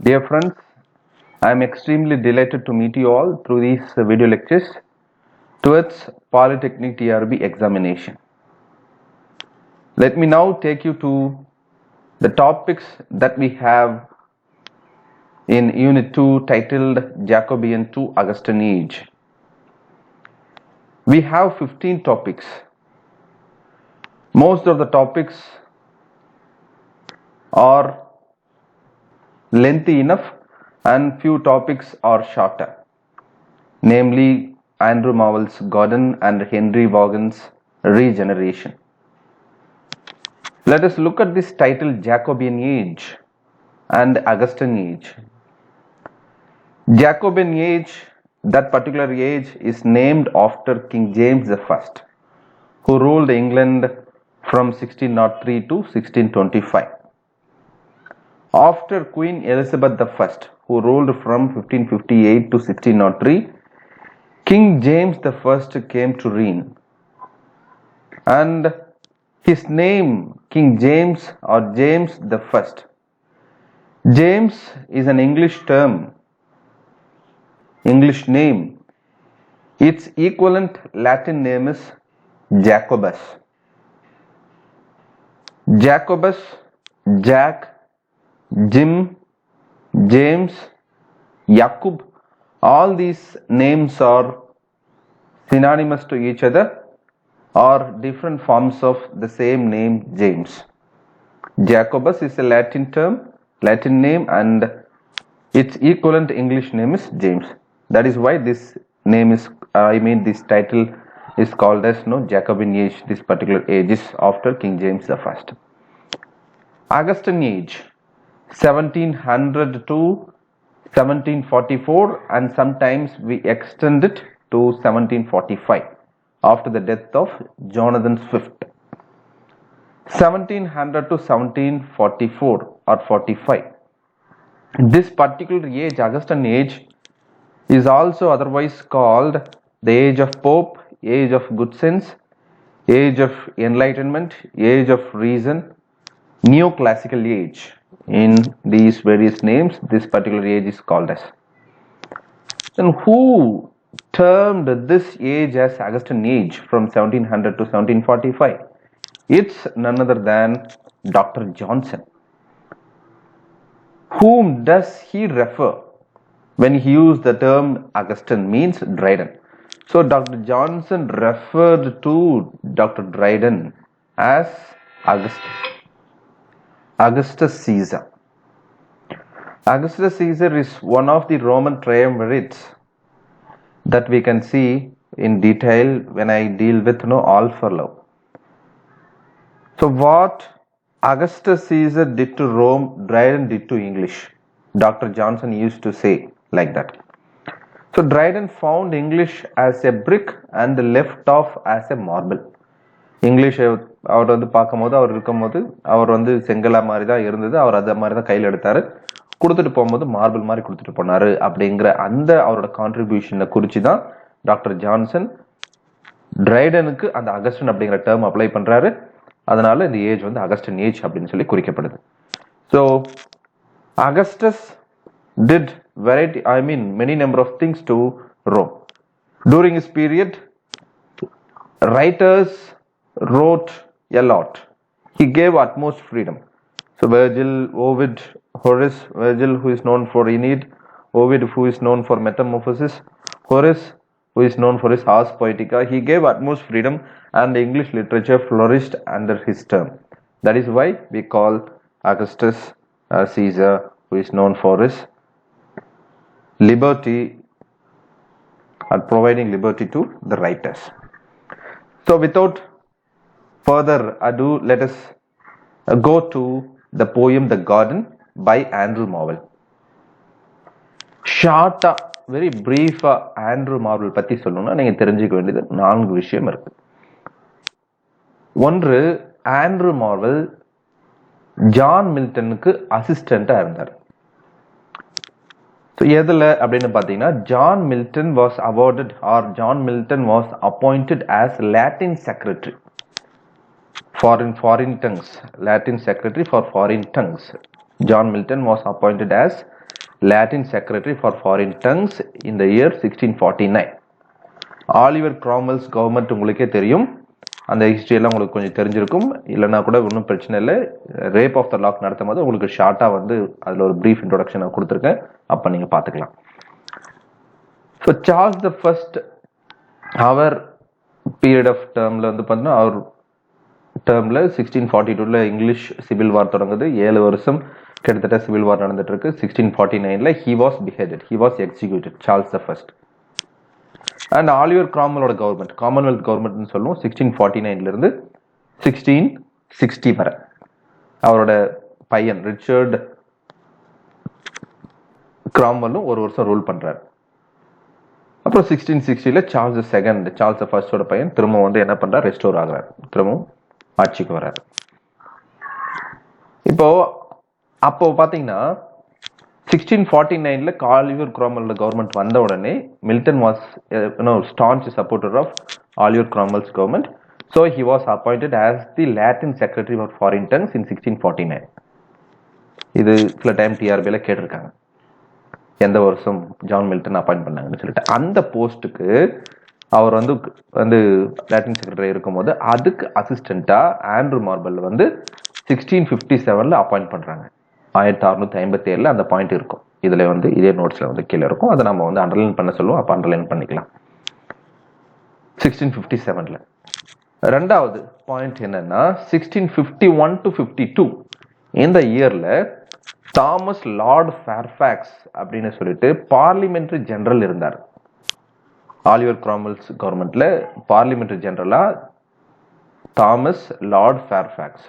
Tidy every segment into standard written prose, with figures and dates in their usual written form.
Dear friends, I am extremely delighted to meet you all through these video lectures towards Polytechnic TRB examination. Let me now take you to the topics that we have in Unit 2 titled Jacobean to Augustan Age. We have 15 topics. Most of the topics are lengthy enough and few topics are shorter, namely Andrew Marvell's Gordon and Henry Vaughan's Regeneration. Let us look at this title Jacobean Age and Augustan Age. Jacobean Age, that particular age is named after King James I, who ruled England from 1603 to 1625. After Queen Elizabeth I, who ruled from 1558 to 1603, King James I came to reign, and his name, King James or James I. James is an English term, English name. Its equivalent Latin name is Jacobus. Jacobus, Jack, Jim, James, Jakub, all these names are synonymous to each other or different forms of the same name James. Jacobus is a Latin term, Latin name, and its equivalent English name is James. That is why this name is, this title is called as Jacobean Age. This particular age is after King James I. Augustan Age, 1700 to 1744, and sometimes we extend it to 1745 after the death of Jonathan Swift. 1700 to 1744 or 45. This particular age, Augustan Age, is also otherwise called the age of Pope, age of good sense, age of enlightenment, age of reason, neoclassical age. In these various names, this particular age is called as. And who termed this age as Augustan Age from 1700 to 1745? It's none other than Dr. Johnson. Whom does he refer when he used the term Augustan? Means Dryden. So Dr. Johnson referred to Dr. Dryden as Augustus Caesar. Augustus Caesar is one of the Roman triumvirates that we can see in detail when I deal with All for Love. So what Augustus Caesar did to Rome, Dryden did to English. Dr. Johnson used to say like that. So Dryden found English as a brick and left off as a marble. English அவர் பார்க்கும்போது அவர் இருக்கும்போது அவர் செங்கலா மாதிரி தான் இருந்தது, அவர் அதை மாதிரி தான் கையில் எடுத்தாரு, கொடுத்துட்டு போகும்போது மார்பிள் மாதிரி கொடுத்துட்டு போனாரு அப்படிங்கிற அந்த அவரோட கான்ட்ரிபியூஷனை குறித்து தான் டாக்டர் ஜான்சன் ட்ரைடனுக்கு அந்த அகஸ்டன் அப்படிங்கிற டேர்ம் அப்ளை பண்றாரு. அதனால இந்த ஏஜ் அகஸ்டன் ஏஜ் அப்படின்னு சொல்லி குறிக்கப்படுது. So Augustus did many number of things to Rome. During his period, writers wrote a lot. He gave utmost freedom. So Virgil, Ovid, Horace, Virgil who is known for Aeneid, Ovid who is known for Metamorphosis, Horace who is known for his Ars Poetica. He gave utmost freedom and English literature flourished under his term. That is why we call Augustus Caesar, who is known for his liberty and providing liberty to the writers. So without further ado, let us go to the poem The Garden by Andrew Marvell. Short, very brief Andrew Marvell பத்தி சொல்லணும்னா நீங்க தெரிஞ்சுக்க வேண்டியது 4 விஷயம் இருக்கு. ஒன்று, Andrew Marvell John மில்டனுக்கு அசிஸ்டண்டா இருந்தார். எதுல அப்படின்னு பாத்தீங்கன்னா, John Milton was awarded or John Milton was appointed as Latin secretary foreign tongues, Latin secretary for foreign tongues. John Milton was appointed as Latin Secretary for Foreign Tongues in the year 1649. Oliver Cromwell's government உங்களுக்கே தெரியும், அந்த ஹிஸ்ட்ரியெல்லாம் உங்களுக்கு கொஞ்சம் தெரிஞ்சிருக்கும். இல்லைனா கூட ஒன்றும் பிரச்சனை இல்லை. ரேப் ஆஃப் த லாக் நடத்தும் போது உங்களுக்கு ஷார்ட்டாக வந்து அதில் ஒரு ப்ரீஃப் இன்ட்ரோடக்ஷன் நான் கொடுத்துருக்கேன், அப்போ நீங்கள் பார்த்துக்கலாம். ஸோ சார்ல்ஸ் த ஃபர்ஸ்ட் அவர் பீரியட் ஆஃப் டேர்மில் வந்து பார்த்தீங்கன்னா, அவர் டேர்மில் 1642 இங்கிலீஷ் சிவில் வார் தொடங்குது. 7 வருஷம் கிட்டத்தட்ட சிவில் வார் நடந்துட்டு இருக்கு. 1649 he was beheaded, he was executed, Charles the first. And Oliver கிராம்வெலோட கவர்மெண்ட், காமன்வெல்த் கவர்மெண்ட்னு சொல்லுவோம், 1649 1660 வரை. அவரோட பையன் ரிச்சர்ட் கிராம்வெல்லும் ஒரு வருஷம் ரூல் பண்றாரு. அப்புறம் 1660 சார்ல்ஸ் செகண்ட், சார்ல்ஸ் ஃபர்ஸ்டோட பையன் திரும்ப வந்து என்ன பண்றாரு, ரெஸ்டோர் ஆகிறார், திரும்பவும் ஆட்சிக்கு வர்றாரு. அப்போ பாத்தீங்கன்னா 1649 ஆலிவர் கிராம்வெல் கவர்மெண்ட் வந்த உடனே Milton was staunch supporter of Oliver Cromwell's government, so he was appointed as the Latin Secretary for Foreign Tongues in 1649. இது சில டைம் டிஆர்பில கேட்டிருக்காங்க, எந்த வருஷம் ஜான் மில்டன் அப்பாயிண்ட் பண்ணாங்கன்னு சொல்லிட்டு. அந்த போஸ்ட்டுக்கு அவர் வந்து லாட்டின் செக்ரட்டரி இருக்கும்போது அதுக்கு அசிஸ்டண்டா ஆண்ட்ரூ மார்பல் வந்து 1657 அப்பாயிண்ட் பண்றாங்க. 1657 அந்த பாயிண்ட் இருக்கும். இதுல வந்து இதே நோட்ஸ்ல வந்து கீழே இருக்கும், அதை நம்ம வந்து அண்டர்லைன் பண்ண சொல்லுவோம், அப்ப அண்டர்லைன் பண்ணிக்கலாம். 1657 ரெண்டாவது பாயிண்ட் என்னன்னா 1651 to 52 இந்த இயர்ல தாமஸ் லார்ட் ஃபேர்ஃபாக்ஸ் அப்படின்னு சொல்லிட்டு பார்லிமெண்டரி ஜெனரல் இருந்தார். ஆலிவர் கிராம்வெல்ஸ் கவர்மெண்ட்ல பார்லிமெண்டரி ஜெனரலா தாமஸ் லார்ட் ஃபேர்ஃபாக்ஸ்.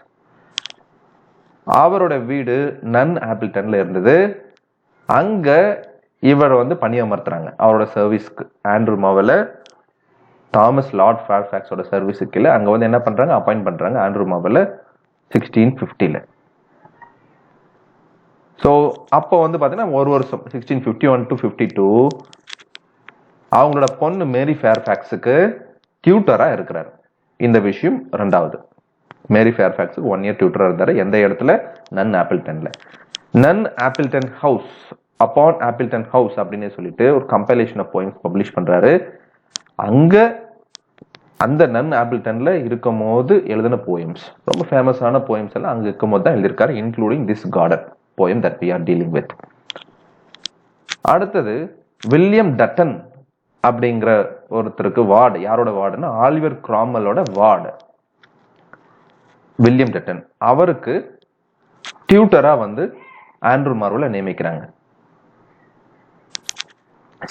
அவரோட வீடு நன் ஆப்பிள்டன்ல இருந்தது. அங்க இவர் வந்து பணியமர்த்துறாங்க அவரோட சர்வீஸ்க்கு. ஆண்ட்ரூ மார்வெல தாமஸ் லார்ட் ஃபேர்ஃபாக்ஸோட சர்வீஸுக்கு அங்க வந்து என்ன பண்றாங்க, அப்பாயிண்ட் பண்றாங்க ஆண்ட்ரூ மார்வெல 1650. ஸோ அப்போ வந்து பார்த்தீங்கன்னா ஒரு வருஷம் 1651 to 52 அவங்களோட பொண்ணு மேரி ஃபேர்ஃபாக்ஸுக்கு டியூட்டரா இருக்கிறார். இந்த விஷயம் ரெண்டாவது. மேரி ஃபேர்ஃபாக்ஸுக்கு 1 year டியூட்டரா இருந்தாரு. எந்த இடத்துல, நன் ஆப்பிள்டன்ல. Nun Appleton House, Upon Appleton House அப்படின்னு சொல்லிட்டு ஒரு கம்பைலேஷன் ஆஃப் போயம்ஸ் பப்ளிஷ் பண்றாரு. அங்க அந்த நன் ஆப்பிள்டன்ல இருக்கும் போது எழுதின போயம்ஸ், ரொம்ப ஃபேமஸான போயம்ஸ் எல்லாம் அங்க இருக்கும் போது தான் எழுதியிருக்காரு, including this garden poem that we are dealing with. அடுத்தது வில்லியம் டட்டன் அப்படிங்கிற ஒருத்தருக்கு வார்டு. யாரோட வார்டுன்னா ஆலிவர் கிராம்வெலோட வார்டு வில்லியம் டட்டன். அவருக்கு டியூட்டரா வந்து ஆண்ட்ரூ மார்வெல நியமிக்கிறாங்க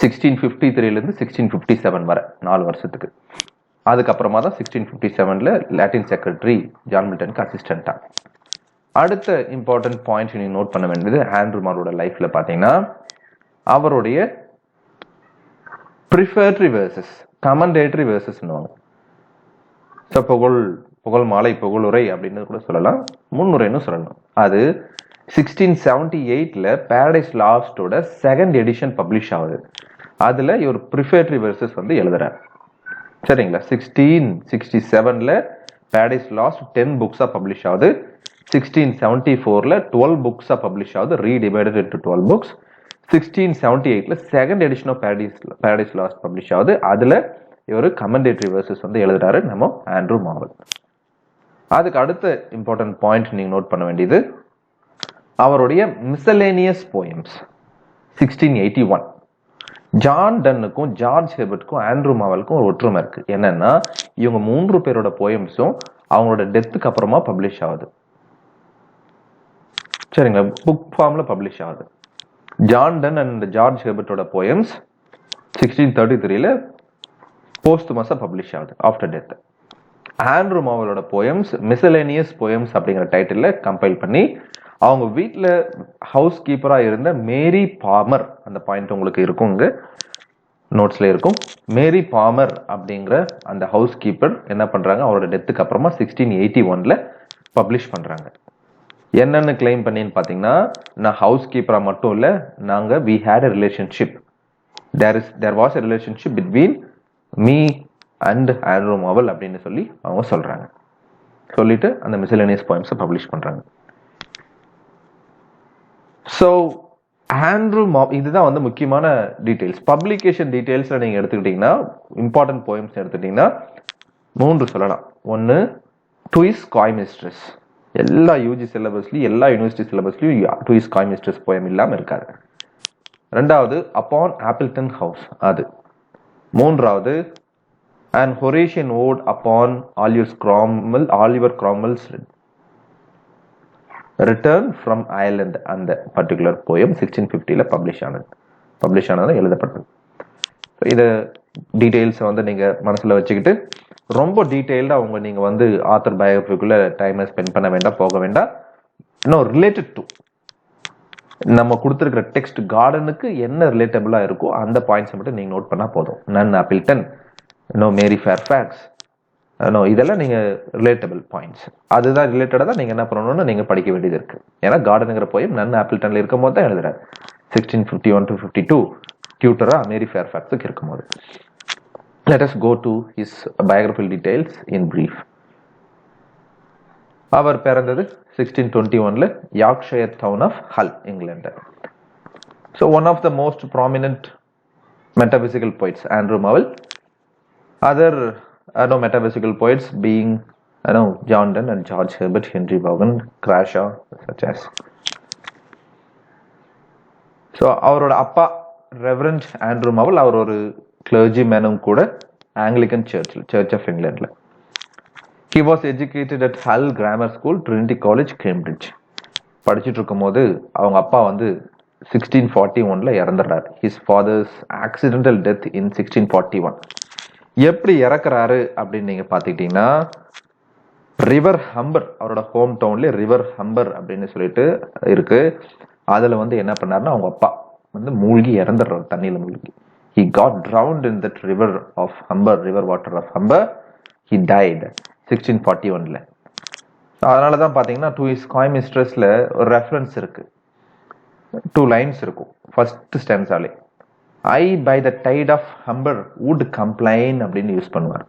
1653 1657 வரை, 4 வருஷத்துக்கு. அதுக்கப்புறமா தான் 1657 லாட்டின் செக்ரட்டரி ஜான் மில்டனுக்கு அசிஸ்டண்டா. அடுத்த இம்பார்ட்டன்ட் பாயிண்ட் நீங்க நோட் பண்ண வேண்டியது ஆண்ட்ரூ மார்வோட லைஃப்ல பாத்தீங்கன்னா அவருடைய ப்ரிஃபேட்டரி வேர்சஸ், கமெண்டேட்டரி வேர்சஸ்னுவாங்க. புகழ் மாலை, புகழுரை அப்படின்னு கூட சொல்லலாம், முன்னுரைன்னு சொல்லலாம். அது 1678 பாரடைஸ் லாஸ்டோட 2nd எடிஷன் பப்ளிஷ் ஆகுது. அதுல இவர் ப்ரிஃபேட்டரி வேர்சஸ் வந்து எழுதுறாரு. சரிங்களா? 1667 பாரடைஸ் லாஸ்ட் 10 புக்ஸா பப்ளிஷ் ஆகுது. 1674 12 புக்ஸா பப்ளிஷ் ஆகுது, redivided into 12 books. 1678 2nd edition of Paradise Lost publish ஆகுது. அதுல இவர் கமெண்டேட்டரி வேர்சஸ் வந்து எழுதுறாரு நம்ம ஆண்ட்ரூ மார்வெல். அதுக்கு அடுத்த இம்பார்ட்டன்ட் பாயிண்ட் நீங்க நோட் பண்ண வேண்டியது அவருடைய மிசலேனியஸ் போயம்ஸ் 1681. ஜான் டன்னுக்கும் ஜார்ஜ் ஹெபர்ட்க்கும் ஆண்ட்ரூ மார்வெலுக்கும் ஒரு ஒற்றுமை இருக்கு. என்னன்னா இவங்க 3 பேரோட போயம்ஸும் அவங்களோட டெத்துக்கு அப்புறமா பப்ளிஷ் ஆகுது. சரிங்களா? புக் ஃபார்ம்ல பப்ளிஷ் ஆகுது. ஜான் டன் அண்ட் ஜார்ஜ் ஹெபர்ட்டோட போயம்ஸ் 1633 போஸ்ட்மஸா பப்ளிஷ் ஆகுது ஆஃப்டர் டெத். ஆண்ட்ரூ மார்வெலோட போயம்ஸ் மிசலேனியஸ் போயம்ஸ் அப்படிங்கிற டைட்டில் கம்பைல் பண்ணி அவங்க வீட்டில் ஹவுஸ் கீப்பரா இருந்த மேரி பாமர், அந்த பாயிண்ட் உங்களுக்கு இருக்கும், நோட்ஸ்ல இருக்கும். மேரி பாமர் அப்படிங்கிற அந்த ஹவுஸ் கீப்பர் என்ன பண்றாங்க, அவரோட டெத்துக்கு அப்புறமா 1681 பப்ளிஷ் பண்றாங்க. என்னன்னு கிளைம் பண்ணின்னு பாத்தீங்கன்னா, நான் ஹவுஸ் கீப்பரா மட்டும் இல்ல, நாங்க we had a relationship, there was a relationship between me and Andrew Marvel அப்படின்னு சொல்லி அவங்க சொல்றாங்க. சொல்லிட்டு அந்த மிசலேனியஸ் போயம்ஸை பப்ளிஷ் பண்றாங்க. ஸோ ஆண்ட்ரூ மாவல், இதுதான் வந்து முக்கியமான டீடைல்ஸ். பப்ளிகேஷன் டீடைல்ஸ்ல நீங்க எடுத்துக்கிட்டீங்கன்னா, இம்பார்ட்டன்ட் போயம்ஸ் எடுத்துக்கிட்டீங்கன்னா 3 சொல்லலாம். ஒன்னு டுயிஸ் காய் மிஸ்ட்ரஸ், எல்லா யூஜி சிலபஸ்லயும் எல்லா யூனிவர்சிட்டி சிலபஸ்லயும் டுயிஸ் காய் மிஸ்ட்ரஸ் போயம் இல்லாம இருக்காது. ரெண்டாவது அப்பான் ஆப்பிள்டன் ஹவுஸ், அது. மூன்றாவது and Horatian ode upon Oliver Cromwell's return from Ireland, அந்த பர்டிகுலர் போயம் 1650 பப்ளிஷ் ஆனது எழுதப்பட்டது. இதை டீடைல்ஸை வந்து நீங்க மனசுல வச்சுக்கிட்டு ரொம்ப டீடைல்டா நீங்க வந்து ஆத்தர் பயோகிராஃபிக்குள்ள டைமை ஸ்பெண்ட் பண்ண வேண்டாம், போக வேண்டாம். இன்னும் ரிலேட்டட் டு நம்ம கொடுத்துருக்கிற டெக்ஸ்ட் கார்டனுக்கு என்ன ரிலேட்டபிளா இருக்கோ அந்த பாயிண்ட்ஸ் மட்டும் நீங்க நோட் பண்ணா போதும். நன் ஆப்பிள்டன், மேரி ஃபேர்ஃபாக்ஸ், இதெல்லாம் நீங்க ரிலேட்டபிள் பாயிண்ட்ஸ், அதுதான் ரிலேட்டடா தான் நீங்க என்ன பண்ணணும்னு நீங்க படிக்க வேண்டியது இருக்கு. ஏன்னா கார்டனுங்கிற போயம் நன் ஆப்பிள்டன்ல இருக்கும் போது தான் எழுதுறாரு. 1651 to 52 டியூட்டரா மேரி ஃபேர்ஃபாக்ஸுக்கு இருக்கும்போது. Let us go to his biographical details in brief. அவர் பிறந்தது 1621ல யார்க்ஷயர் டவுன் ஆஃப் ஹல், England. So one of the most prominent metaphysical poets, Andrew Marvell. Other metaphysical poets being John Donne and George Herbert, Henry Vaughan, Crashaw, such as. So அவரோட அப்பா reverend Andrew மாவல், அவர் ஒரு கிளர்ஜி மேனும் கூட, Anglican church of இங்கிலாந்துல. He was educated at Hull Grammar School, Trinity College, Cambridge. படிச்சுட்டு இருக்கும் போது அவங்க அப்பா வந்து 1641ல இறந்துடுறாரு. His father's accidental death in 1641. எப்படி இறக்குறாரு அப்படின்னு நீங்க பாத்துக்கிட்டீங்கன்னா, ரிவர் ஹம்பர், அவரோட ஹோம் டவுன்ல ரிவர் ஹம்பர் அப்படின்னு சொல்லிட்டு இருக்கு. அதுல வந்து என்ன பண்ணாருன்னா, அவங்க அப்பா வந்து மூழ்கி இறந்துடுறாரு, தண்ணியில மூழ்கி. He got drowned in that river of Humber, river water of Humber. He died 1641ல. அதனாலதான் பாத்தீங்கன்னா டு ஹிஸ் காய் மிஸ்ட்ரஸ்ல ஒரு ரெஃபரன்ஸ் இருக்கு, 2 லைன்ஸ் இருக்கும் ஃபர்ஸ்ட் ஸ்டான்ஸாலே. I by the tide of Humber would complain அப்படின்னு யூஸ் பண்ணுவார்.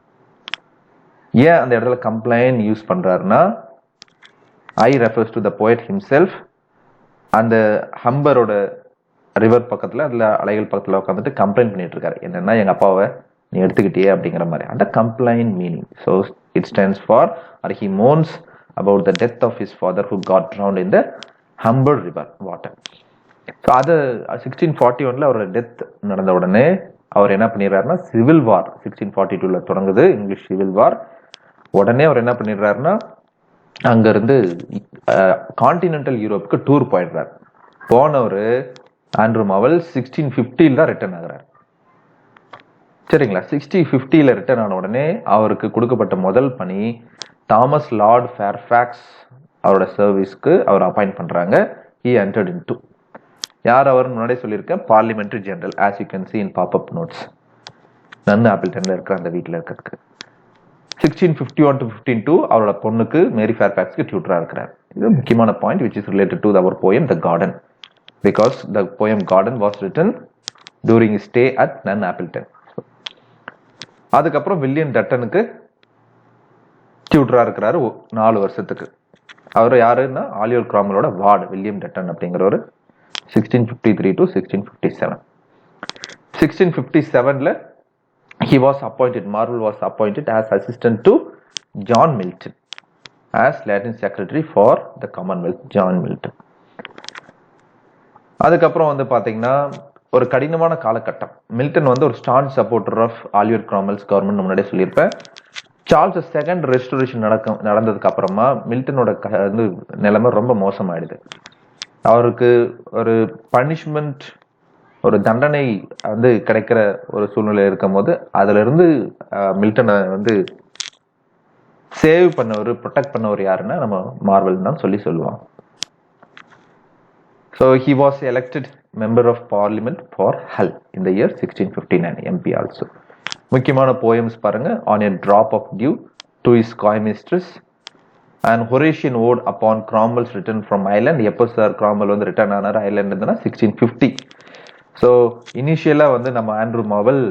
ஏன் அந்த இடத்துல கம்ப்ளைன் யூஸ் பண்றாருன்னா, I refers to the poet himself. அந்த ஹம்பரோட ரிவர் பக்கத்துல, அதுல அலைகள் பக்கத்துல உட்காந்துட்டு கம்ப்ளைண்ட் பண்ணிட்டு இருக்காரு, என்னன்னா எங்க அப்பாவை நீ எடுத்துக்கிட்டியே அப்படிங்கிற மாதிரி. அந்த complain meaning. So it stands for, or he moans about the death of his father who got drowned in the Humber river water. So அது 1641ல அவரோட டெத் நடந்த உடனே அவர் என்ன பண்ணிடுறாருன்னா, சிவில் வார் 1642ல தொடங்குது, இங்கிலீஷ் சிவில் வார். உடனே அவர் என்ன பண்ணிடுறாருன்னா, அங்க இருந்து கான்டினென்டல் யூரோப்புக்கு டூர் போயிடுறாரு. போனவர் ஆண்ட்ரூ மாவல் 1650ல தான் ரிட்டர்ன் ஆகுறாரு. சரிங்களா? 1650ல ரிட்டர்ன் ஆன உடனே அவருக்கு கொடுக்கப்பட்ட முதல் பணி, தாமஸ் லார்ட் ஃபேர்ஃபாக்ஸ் அவரோட சர்வீஸ்க்கு அவர் அப்பாயிண்ட் பண்றாங்க. He entered into, யார் அவர் முன்னாடியே சொல்லியிருக்கேன், parliamentary general, as you can see in pop-up notes. நன் ஆப்பிள்டன்ல இருக்கிற அந்த வீட்டில் இருக்கிறதுக்கு. 1651 to 1502 அவரோட பொண்ணுக்கு மேரி ஃபேர்ஃபாக்ஸ்க்கு டியூட்டரா இருக்கிறார். இது முக்கியமான point, which is related to our poem The Garden, because the poem Garden was written during his stay at Nun Appleton. அதுக்கப்புறம் வில்லியம் டட்டனுக்கு டியூட்டரா இருக்கிறாரு 4 வருஷத்துக்கு. அவர் யாருன்னா, ஆலிவர் கிராமலோட வார்டு வில்லியம் டட்டன் அப்படிங்கிறவர். 1653 to 1657. 1657ல he was appointed, Marvell was appointed as assistant to John Milton as Latin secretary for the Commonwealth, John Milton. அதுக்கப்புறம் வந்து பாத்தீங்கன்னா ஒரு கடினமான காலகட்டம். மில்டன் வந்து ஒரு stand supporter of Oliver Cromwell's government முன்னாடியே சொல்லியிருப்பேன். சார்ல்ஸ் செகண்ட் ரெஸ்டோரேஷன் நடந்ததுக்கு அப்புறமா மில்டனோட வந்து நிலைமை ரொம்ப மோசமாயிடுது. அவருக்கு ஒரு பனிஷ்மெண்ட், ஒரு தண்டனை வந்து கிடைக்கிற ஒரு சூழ்நிலை இருக்கும் போது அதுல இருந்து மில்டனை வந்து சேவ் பண்ணவர், ப்ரொடெக்ட் பண்ணவர் யாருன்னா நம்ம மார்வெல் தான் சொல்லுவோம். So he was elected member of parliament for Hull in the year 1659, MP also. முக்கியமான போயம்ஸ் பாருங்க, On a Drop of Dew, To His Coy Mistress, and Horatian Ode upon Cromwell's Return from Ireland. எப்போ sir Cromwell வந்து return ஆனார் Ireland இருந்தனா 1650. So இனிஷியலா வந்து நம்ம Andrew Marvell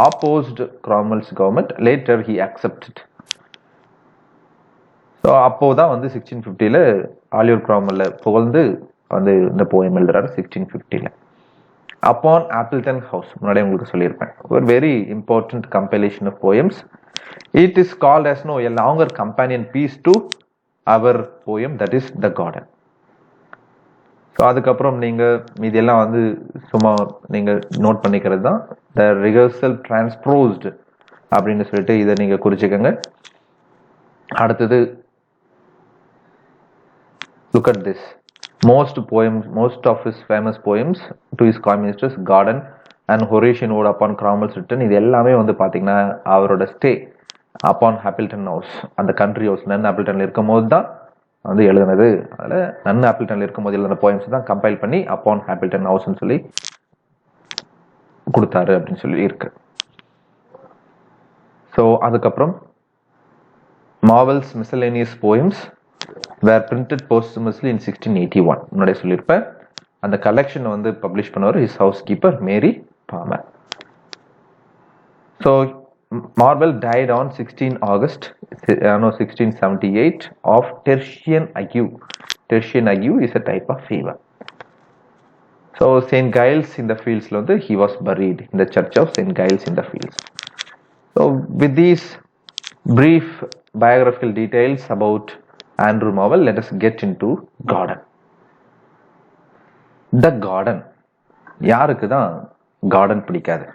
opposed Cromwell's government. Later he accepted. So அப்போதான் வந்து 1650ல Oliver கிராம்வெல்ல புகழ்ந்து வந்து இந்த போயம் எழுதுறாரு 1650ல. அப்பான் ஆப்பிள்டன் ஹவுஸ் முன்னாடி உங்களுக்கு சொல்லியிருப்பேன், ஒரு very important compilation of poems. It is called as a longer companion piece to our poem, that is the garden. So அதுக்கப்புறம் நீங்கள் மீதியெல்லாம் வந்து சும்மா நீங்கள் நோட் பண்ணிக்கிறது தான். த ரிஹர்சல் டிரான்ஸ்ப்ரோஸ்டு அப்படின்னு சொல்லிட்டு இதை நீங்கள் குறிச்சிக்கோங்க. அடுத்தது look at this. Most of his famous poems to his commoners, Garden and Horatian Ode upon Cromwell's Return, இது எல்லாமே வந்து பார்த்தீங்கன்னா அவரோட ஸ்டே அப்பான் ஹாப்பிள்டன் ஹவுஸ், அந்த கண்ட்ரி ஹவுஸ் நன் ஆப்பிள்டன்ல இருக்கும் போது தான் வந்து எழுதுனது. அதில் நன் ஆப்பிள்டன்ல இருக்கும்போது எழுதுன போயம்ஸ் தான் கம்பைல் பண்ணி அப்பான் ஹாப்பிள்டன் ஹவுஸ்ன்னு சொல்லி கொடுத்தாரு அப்படின்னு சொல்லி இருக்கு. ஸோ அதுக்கப்புறம் Marvels miscellaneous poems were printed posthumously in 1681. முன்னாடியே சொல்லியிருப்பேன். அந்த கலெக்ஷன் வந்து பப்ளிஷ் பண்ணுவார் his housekeeper Mary Palmer. So Marvell died on 16 August 1678 of tertian ague. Tertian ague is a type of fever. So St. Giles in the Fieldsல வந்து he was buried in the church of St. Giles in the Fields. So with these brief biographical details about Andrew Marvell, let us get into Garden. The Garden. யாருக்கு தான் garden பிடிக்காது?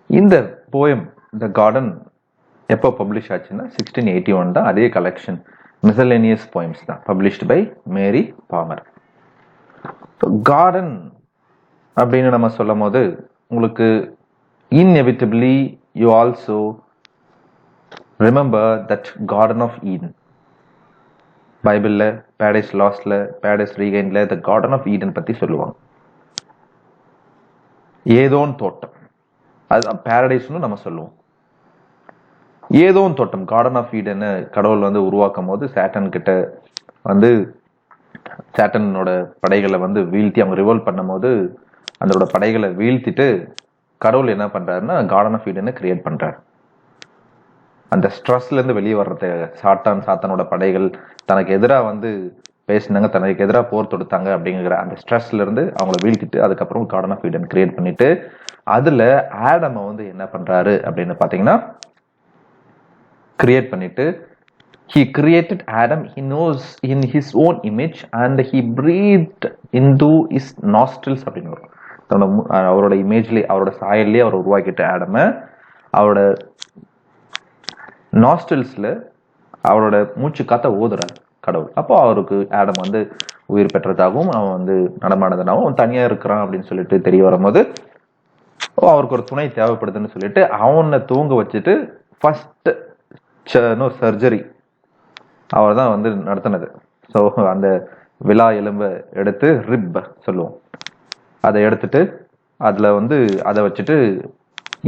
இந்த poem the garden எப்போ publish ஆச்சுன்னா 1681 தான். அதே collection miscellaneous poems தான், published by Mary Palmer. Garden அப்படின்னு நம்ம சொல்லும் போது உங்களுக்கு inevitably you also remember that Garden of Eden. பைபிள்ல பேரடைஸ் லாஸ்ட்ல பேரடைஸ் ரீகைன்ல த கார்டன் ஆஃப் ஈடன் பத்தி சொல்லுவாங்க. ஏதோன் தோட்டம், அதுதான் பேரடைஸ்னு நம்ம சொல்லுவோம். ஏதோன் தோட்டம் கார்டன் ஆஃப் ஈடன் கடவுள் வந்து உருவாக்கும் போது சாட்டன் கிட்ட வந்து சாட்டனோட படைகளை வந்து வீழ்த்தி அவங்க ரிவால்வ் பண்ணும் போது அதோட படைகளை வீழ்த்திட்டு கடவுள் என்ன பண்றாருன்னா கார்டன் ஆஃப் ஈடனை கிரியேட் பண்றாரு. அந்த ஸ்ட்ரெஸ்ல இருந்து வெளியே வர்றது, சாத்தானோட படைகள் தனக்கு எதிராக வந்து பேசினாங்க, தனக்கு எதிராக போர் தொடுத்தாங்க அப்படிங்கிற அந்த ஸ்ட்ரெஸ்ல இருந்து அவங்கள வீழ்த்திட்டு அதுக்கப்புறம் கார்டன் ஆஃப் ஈடன் கிரியேட் பண்ணிட்டு அதுல ஆடமை வந்து என்ன பண்றாரு அப்படின்னு பாத்தீங்கன்னா கிரியேட் பண்ணிட்டு he created Adam, he knows in his own image and he breathed into his nostrils அப்படின்னு அவரோட இமேஜ்லேயே அவரோட சாயல்லேயே அவர் உருவாக்கிட்டு ஆடமை அவரோட நாஸ்டில்ஸ்ல அவரோட மூச்சு காத்த ஓதுறாரு கடவுள். அப்போ அவருக்கு ஆடம் வந்து உயிர் பெற்றதாகவும் அவன் வந்து நடமானதாகவும் அவன் தனியா இருக்கிறான் அப்படின்னு சொல்லிட்டு தெரிய வரும்போது அவருக்கு ஒரு துணை தேவைப்படுதுன்னு சொல்லிட்டு அவனை தூங்க வச்சுட்டு ஃபர்ஸ்ட் சர்ஜரி அவர் தான் வந்து நடத்தினது. ஸோ அந்த விழா எலும்பை எடுத்து ரிப் சொல்லுவோம், அதை எடுத்துட்டு அதுல வந்து அதை வச்சுட்டு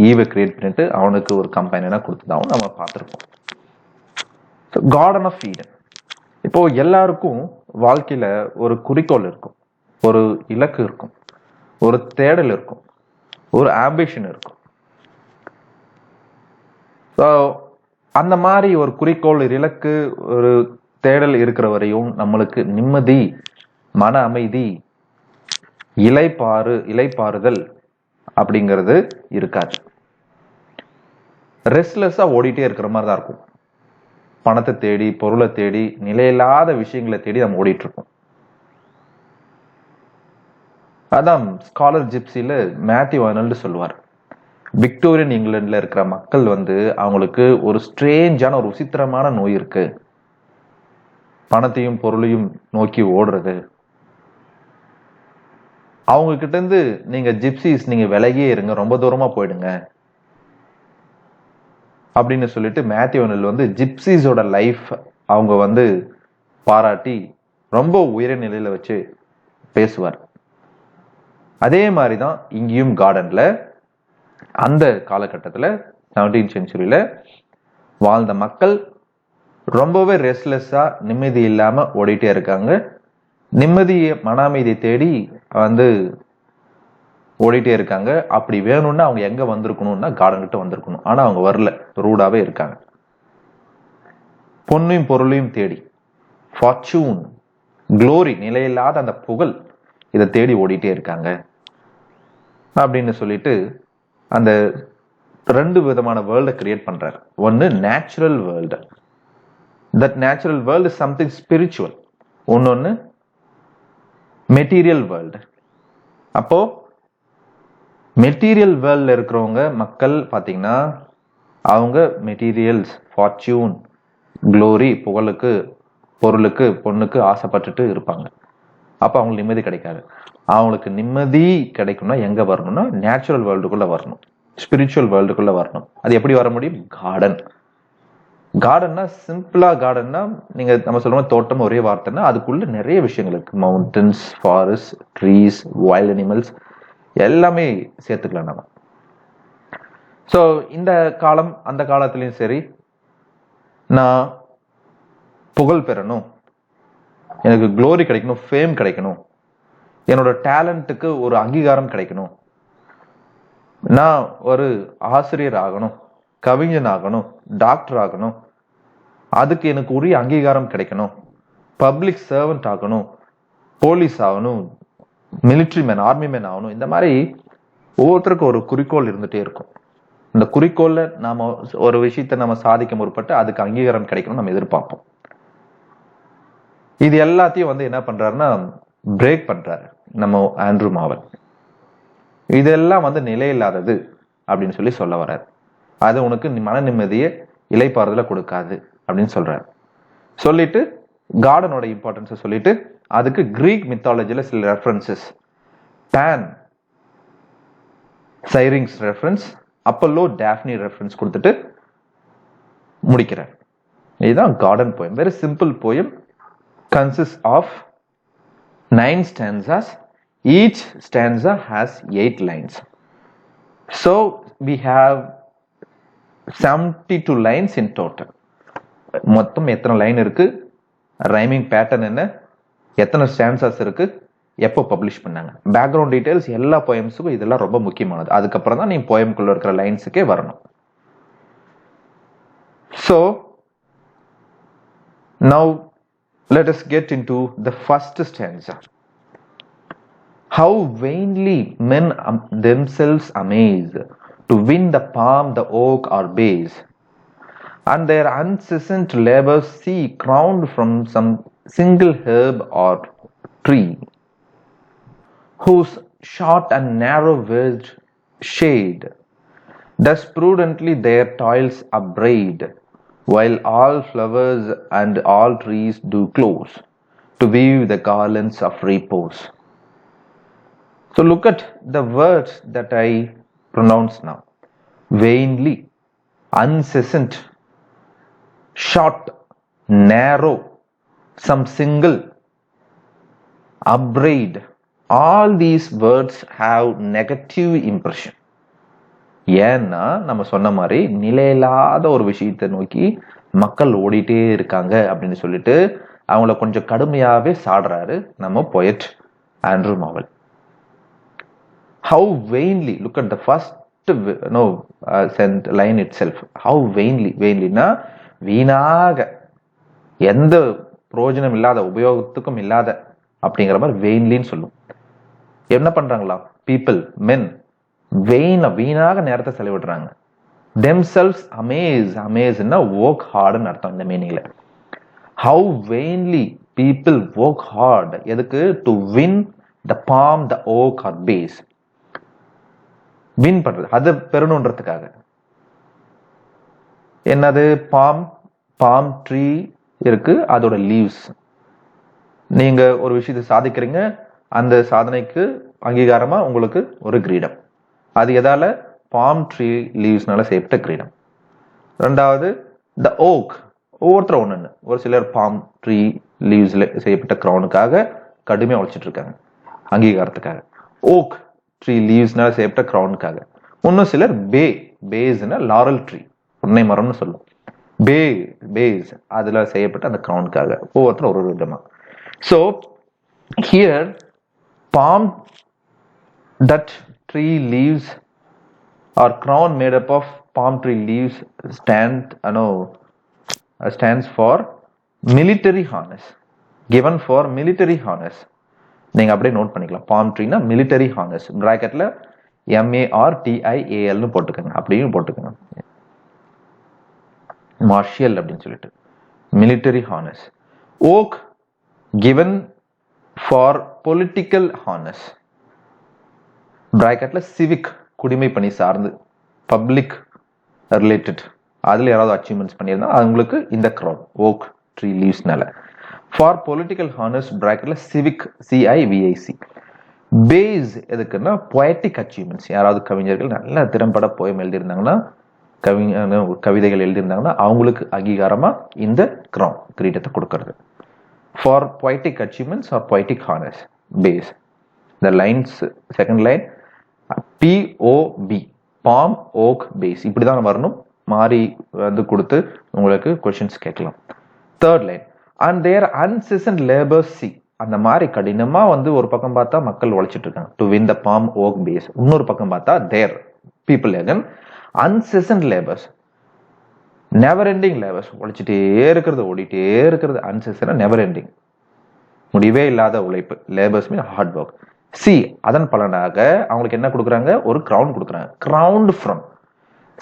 ஈவை கிரியேட் பண்ணிட்டு அவனுக்கு ஒரு கம்பெனினா கொடுத்ததாகவும் நம்ம பார்த்துருப்போம். Garden of Eden. இப்போ எல்லாருக்கும் வாழ்க்கையில ஒரு குறிக்கோள் இருக்கும், ஒரு இலக்கு இருக்கும், ஒரு தேடல் இருக்கும், ஒரு ஆம்பிஷன் இருக்கும். ஸோ அந்த மாதிரி ஒரு குறிக்கோள், ஒரு இலக்கு, ஒரு தேடல் இருக்கிற வரையும் நம்மளுக்கு நிம்மதி, மன அமைதி, இலைப்பாறுதல் அப்படிங்கிறது இருக்காது. ரெஸ்ட்லெஸ்ஸா ஓடிட்டே இருக்கிற மாதிரி தான் இருக்கும். பணத்தை தேடி, பொருளை தேடி, நிலையில்லாத விஷயங்களை தேடி நம்ம ஓடிட்டு இருக்கோம். அதான் ஸ்காலர் ஜிப்சில மேத்யூ ஆர்னல்ட் சொல்லுவார், விக்டோரியன் இங்கிலாந்துல இருக்கிற மக்கள் வந்து அவங்களுக்கு ஒரு ஸ்ட்ரேஞ்சான ஒரு விசித்திரமான நோய் இருக்கு, பணத்தையும் பொருளையும் நோக்கி ஓடுறது. அவங்க கிட்ட இருந்து நீங்க ஜிப்சிஸ் நீங்க விலகியே இருங்க, ரொம்ப தூரமா போயிடுங்க அப்படின்னு சொல்லிட்டு மேத்யூ ஆர்னல்ட் வந்து ஜிப்சிஸோட லைஃப் அவங்க வந்து பாராட்டி ரொம்ப உயர நிலையில வச்சு பேசுவார். அதே மாதிரிதான் இங்கேயும் கார்டன்ல அந்த காலகட்டத்தில் 17th செஞ்சுரியில வாழ்ந்த மக்கள் ரொம்பவே ரெஸ்ட்லெஸ்ஸா நிம்மதி இல்லாம ஓடிட்டே இருக்காங்க. நிம்மதியை, மன அமைதியை தேடி வந்து ஓடிட்டே இருக்காங்க. அப்படி வேணும்னா அவங்க எங்க வந்திருக்கணும்னா கார்டன் கிட்ட வந்திருக்கணும். ஆனா அவங்க வரல, ரூடாவே இருக்காங்க. பொன்னையும் பொருளையும் தேடி, ஃபார்ச்சூன், க்ளோரி, நிலையில்லாத அந்த புகழ், இதை தேடி ஓடிட்டே இருக்காங்க அப்படின்னு சொல்லிட்டு அந்த 2 விதமான வேர்ல்டை கிரியேட் பண்றாரு. ஒன்னு natural world. That natural world is something spiritual. ஒன்னொன்னு மெட்டீரியல் வேர்ல்டு. அப்போ மெட்டீரியல் வேர்ல்ட்ல இருக்கிறவங்க மக்கள் பார்த்தீங்கன்னா அவங்க மெட்டீரியல்ஸ், ஃபார்ச்சூன், க்ளோரி, புகழுக்கு, பொருளுக்கு, பொண்ணுக்கு ஆசைப்பட்டுட்டு இருப்பாங்க. அப்போ அவங்களுக்கு நிம்மதி கிடைக்காது. அவங்களுக்கு நிம்மதி கிடைக்கணும்னா எங்க வரணும்னா நேச்சுரல் வேர்ல்டுக்குள்ள வரணும், ஸ்பிரிச்சுவல் வேர்ல்டுக்குள்ள வரணும். அது எப்படி வர முடியும்? கார்டன். கார்டன்னா சிம்பிளா கார்டன்னா நீங்க நம்ம சொல்லுவோம் தோட்டம் ஒரே வார்த்தைன்னா அதுக்குள்ள நிறைய விஷயங்கள் இருக்கு. Mountains, forest, trees, wild animals எல்லாமே சேர்த்துக்கலாம் நம்ம. ஸோ இந்த காலம் அந்த காலத்துலயும் சரி, நான் புகழ் பெறணும், எனக்கு க்ளோரி கிடைக்கணும், ஃபேம் கிடைக்கணும், என்னோட டேலண்ட்டுக்கு ஒரு அங்கீகாரம் கிடைக்கணும், நான் ஒரு ஆசிரியர் ஆகணும், கவிஞன் ஆகணும், டாக்டர் ஆகணும், அதுக்கு எனக்கு உரிய அங்கீகாரம் கிடைக்கணும், பப்ளிக் சர்வெண்ட் ஆகணும், போலீஸ் ஆகணும், மிலிட்ரி மேன், ஆர்மி மேன் ஆகணும். இந்த மாதிரி ஒவ்வொருத்தருக்கும் ஒரு குறிக்கோள் இருந்துட்டே இருக்கும். இந்த குறிக்கோள்ல நாம ஒரு விஷயத்தை நம்ம சாதிக்க முற்பட்டு அதுக்கு அங்கீகாரம் கிடைக்கணும் நம்ம எதிர்பார்ப்போம். இது எல்லாத்தையும் என்ன பண்றாருன்னா பிரேக் பண்றாரு நம்ம ஆண்ட்ரூ மாவல். இதெல்லாம் நிலையில்லாதது அப்படின்னு சொல்ல வர்றாரு. அது உனக்கு மன நிம்மதியை இலைப்பாறுதல கொடுக்காது அப்படின்னு சொல்றாரு. சொல்லிட்டு கார்டனோட இம்பார்ட்டன்ஸை சொல்லிட்டு அதுக்கு கிரீக் மித்தாலஜில சில ரெஃபரன்சஸ், பான், சைரிங்ஸ் ரெஃபரன்ஸ், அப்பல்லோ, டாஃப்னி ரெஃபரன்ஸ் கொடுத்துட்டு முடிக்கிறார். இதுதான் garden poem. Very simple poem. consists of 9 stanzas. Each stanza has 8 lines. So we have 72 lines in total. மொத்தம் எத்தனை லைன் இருக்கு, ரைமிங் பேட்டர்ன் என்ன, எத்தனை ஸ்டான்சாஸ் இருக்கு, எப்போ பப்ளிஷ் பண்ணாங்க, பேக்ரவுண்ட் டீடைல்ஸ் எல்லா போயம்ஸுக்கும் இதெல்லாம் ரொம்ப முக்கியமானது. அதுக்கப்புறம் தான் நீ போயம்குள்ள இருக்கிற லைன்ஸுக்கே வரணும். So now let us get into the first stanza. How vainly men themselves amaze to win the palm, the oak or bays, and their incessant labors see crowned from some single herb or tree, whose short and narrow-wedged shade thus prudently their toils upbraid, while all flowers and all trees do close to weave the garlands of repose. So look at the words that I pronounce now. Vainly, incessant, short, narrow, some single, upbraid. All these words have negative impression. ஏன்னா நம்ம சொன்ன மாதிரி நிலையில்லாத ஒரு விஷயத்தை நோக்கி மக்கள் ஓடிட்டே இருக்காங்க அப்படின்னு சொல்லிட்டு அவங்கள கொஞ்சம் கடுமையாவே சாடுறாரு நம்ம poet Andrew Marvell. How vainly, look at the first line itself. How vainly, வெயின்லினா வீணாக, எந்த பிரயோஜனம் இல்லாத, உபயோகத்துக்கும் இல்லாத அப்படிங்கிற மாதிரி வெயின்லின்னு சொல்லும். என்ன பண்றாங்களா பீப்புள், மென், வீணாக நேரத்தை செலவிடுறாங்க. themselves amaze, amazeன்னா work hard ன்னு அர்த்தம் இந்த மீனிங்ல. how vainly people work hard, எதுக்கு? to win the palm, the oak or base. Win பண்றது, அதை பெறணுன்றதுக்காக. என்னது? பாம் ட்ரீ இருக்கு, அதோட லீவ்ஸ். நீங்க ஒரு விஷயத்தை சாதிக்கிறீங்க, அந்த சாதனைக்கு அங்கீகாரமா உங்களுக்கு ஒரு கிரீடம். அது எதால? பாம் ட்ரீ லீவ்ஸ்னால செய்யப்பட்ட கிரீடம். ரெண்டாவது த ஓக். ஒவ்வொருத்தரும் ஒண்ணு, ஒரு சிலர் பாம் ட்ரீ லீவ்ஸ்ல செய்யப்பட்ட கிரௌனுக்காக கடுமையா உழைச்சிட்டு இருக்காங்க அங்கீகாரத்துக்காக. ஓக் ட்ரீ லீவ்ஸ்னால செய்யப்பட்ட கிரௌனுக்காக. இன்னும் சிலர் பேஸ்னா லாரல் ட்ரீ, புன்னை மரம்னு சொல்லும், பேஸ் அதுல செய்யப்பட்ட அந்த கிரௌனுக்காக. ஒவ்வொருத்தரும் ஒரு விதமா. So here palm, that tree leaves or crown made up of palm tree leaves stand stands for military harness, given for military harness. நீங்க அப்படியே நோட் பண்ணிக்கலாம். palm treeனா military harness, பிராக்கெட்ல MARTIAL னு போட்டுக்கோங்க, அப்படியும் போட்டுக்கோங்க, மார்ஷியல் அப்படின்னு சொல்லிட்டு military harness. oak given for political harness, பிராக்கெட்ல civic, குடிமை பணி சார்ந்து, பப்ளிக் ரிலேட்டட், அதுல யாராவது அச்சீவ்மெண்ட்ஸ் பண்ணியிருந்தா அவங்களுக்கு இந்த crown oak tree leavesனால. ஃபார் பொலிட்டிக்கல் ஹானர்ஸ் பிராக்கெட்ல சிவிக், CIVIC. பேஸ் எதுக்குன்னா பொயட்டிக் அச்சீவ்மெண்ட்ஸ், யாராவது கவிஞர்கள் நல்ல திறம்பட போயம் எழுதியிருந்தாங்கன்னா, கவிதைகள் எழுதியிருந்தாங்கன்னா அவங்களுக்கு அங்கீகாரமா இந்த crown கிரீடத்தை கொடுக்கறது. For poetic achievements or poetic honours bays. இந்த lines second line POB, palm oak bays, இப்படிதான் வரணும், மாறி வந்து கொடுத்து உங்களுக்கு கொஸ்டின்ஸ் கேட்கலாம். Third line and their uncessant labours see, அந்த மாதிரி கடினமா வந்து ஒரு பக்கம் பார்த்தா மக்கள் உழைச்சிட்டு இருக்காங்க to win the palm oak bays, இன்னொரு பக்கம் பார்த்தா their people again uncessant labours, never ending labours, உழைச்சிட்டே இருக்கிறது, ஓடிட்டே இருக்கிறது, அன்சீசன் நெவர் எண்டிங், முடிவே இல்லாத உழைப்பு, labours mean hard work. See, அதன் பலனாக அவங்களுக்கு என்ன கொடுக்குறாங்க, ஒரு crown கொடுக்குறாங்க, crowned from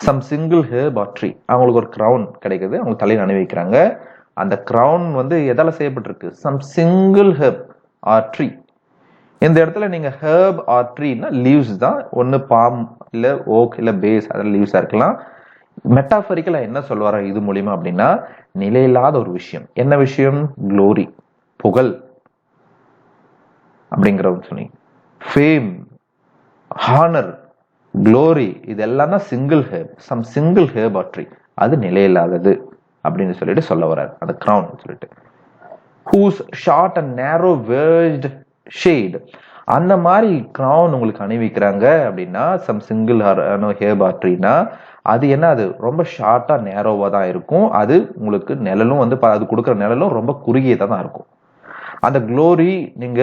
some single herb or tree, அவங்களுக்கு ஒரு crown கிடைக்குது, அவங்க தலையில் அணிவிக்கிறாங்க. அந்த crown வந்து எதால செய்யப்பட்டிருக்கு, some single herb or tree. இந்த இடத்துல நீங்க herb or treeனா லீவ்ஸ் தான், ஒன்னு பாம் இல்ல ஓக் இல்ல பேஸ், அதில் லீவ்ஸா இருக்கலாம். மெட்டாபரிக்கலா என்ன சொல்லுவாரா இது மூலியமா அப்படின்னா, நிலையில்லாத ஒரு விஷயம், என்ன விஷயம், க்ளோரி, புகழ் அப்படிங்கிறவங்க சொன்னீங்க, ஃபேம், ஹானர், க்ளோரி, இதெல்லாம் தான் single herb, some single herb or tree, அது நிலையில்லாதது அப்படின்னு சொல்லிட்டு சொல்ல வர்றாரு அந்த crown சொல்லிட்டு. whose short and narrow verged shade, அந்த மாதிரி crown உங்களுக்கு அணிவிக்கிறாங்க அப்படின்னா, சம் சிங்கிள் ஹேர்ப் ஆர் ட்ரீனா அது என்ன, அது ரொம்ப ஷார்ட்டா நேரோவா தான் இருக்கும், அது உங்களுக்கு நிழலும் வந்து அது கொடுக்குற நிழலும் ரொம்ப குறுகியதா தான் இருக்கும். அந்த க்ளோரி நீங்க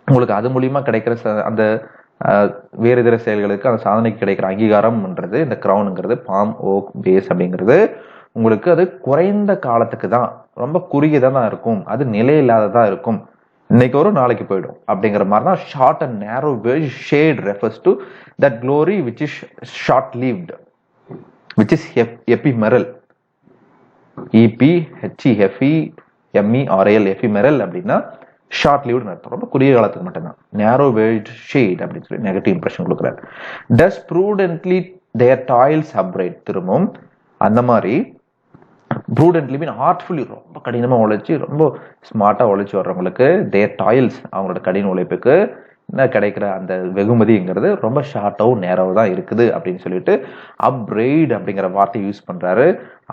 உங்களுக்கு அது மூலியமா கிடைக்கிற அந்த வேறு இதர செயல்களுக்கு, அந்த சாதனைக்கு கிடைக்கிற அங்கீகாரம்ன்றது இந்த crownங்கிறது, பாம் ஓக் பேஸ் அப்படிங்கிறது உங்களுக்கு அது குறைந்த காலத்துக்கு தான், ரொம்ப குறுகியதா தான் இருக்கும், அது நிலையில்லாததா இருக்கும், இன்னைக்கு ஒரு நாளைக்கு போயிடும் அப்படிங்கிற மாதிரி தான். ஷார்ட் அண்ட் நேரோ வேஜ் shade refers to that glory which is short lived, which is ephemeral, EPHEFEMERAL, ephemeral அப்படின்னா ஷார்ட் லீவ்டு அர்த்தம், ரொம்ப குறுகிய காலத்துக்கு மட்டும்தான். நேரோ வேஜ் ஷேட் அப்படின்னு சொல்லி நெகட்டிவ் இம்ப்ரெஷன் கொடுக்குறாரு. டஸ் ப்ரூடென்ட்லி தேர் டாயில்ஸ் அப்ரைட், திரும்பவும் அந்த மாதிரி ப்ரூடென்ட்லி மீன் ஆர்ட்ஃபுல்லி, ரொம்ப கடினமா உழைச்சி ரொம்ப ஸ்மார்ட்டா உழைச்சி வர்றவங்களுக்கு தேர் டாயில்ஸ், அவங்களோட கடின உழைப்புக்கு என்ன கிடைக்கிற அந்த வெகுமதிங்கிறது ரொம்ப ஷார்ட்டாகவும் நேராகவும் தான் இருக்குது அப்படின்னு சொல்லிட்டு அப்ரைட் அப்படிங்கிற வார்த்தையை யூஸ் பண்றாரு.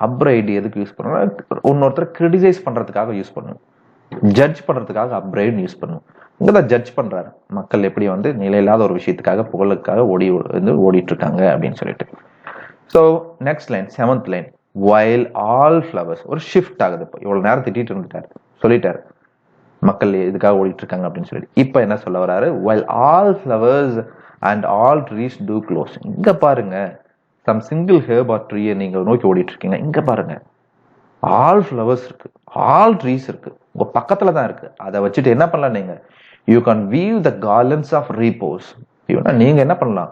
அப்ரைட் எதுக்கு யூஸ் பண்ணுறோம், இன்னொருத்தர் கிரிட்டிசைஸ் பண்றதுக்காக யூஸ் பண்ணுவோம், ஜட்ஜ் பண்றதுக்காக அப்ரைட் யூஸ் பண்ணுவோம். இங்கதான் ஜட்ஜ் பண்றாரு, மக்கள் எப்படி வந்து நிலையில்லாத ஒரு விஷயத்துக்காக, புகழுக்காக ஓடிட்டு இருக்காங்க அப்படின்னு சொல்லிட்டு. So next line, seventh line, while all flowers, ஒரு ஷிஃப்ட் ஆகுது. இப்போ இவ்வளவு நேரம் திட்டிட்டு இருந்துட்டாரு, சொல்லிட்டாரு மக்கள் இதுக்காக ஓடிட்டு இருக்காங்க அப்படின்னு சொல்லிட்டு, இப்ப என்ன சொல்ல வராரு, while all flowers and all trees do close, இங்க பாருங்க, some single herb or tree நீங்க நோக்கி ஓடிட்டு இருக்கீங்க, இங்க பாருங்க ஆல் ஃப்ளவர்ஸ் இருக்கு, ஆல் ட்ரீஸ் இருக்கு, உங்க பக்கத்துல தான் இருக்கு, அதை வச்சுட்டு என்ன பண்ணலாம் நீங்க, you can weave the garlands of repose, நீங்க என்ன பண்ணலாம்,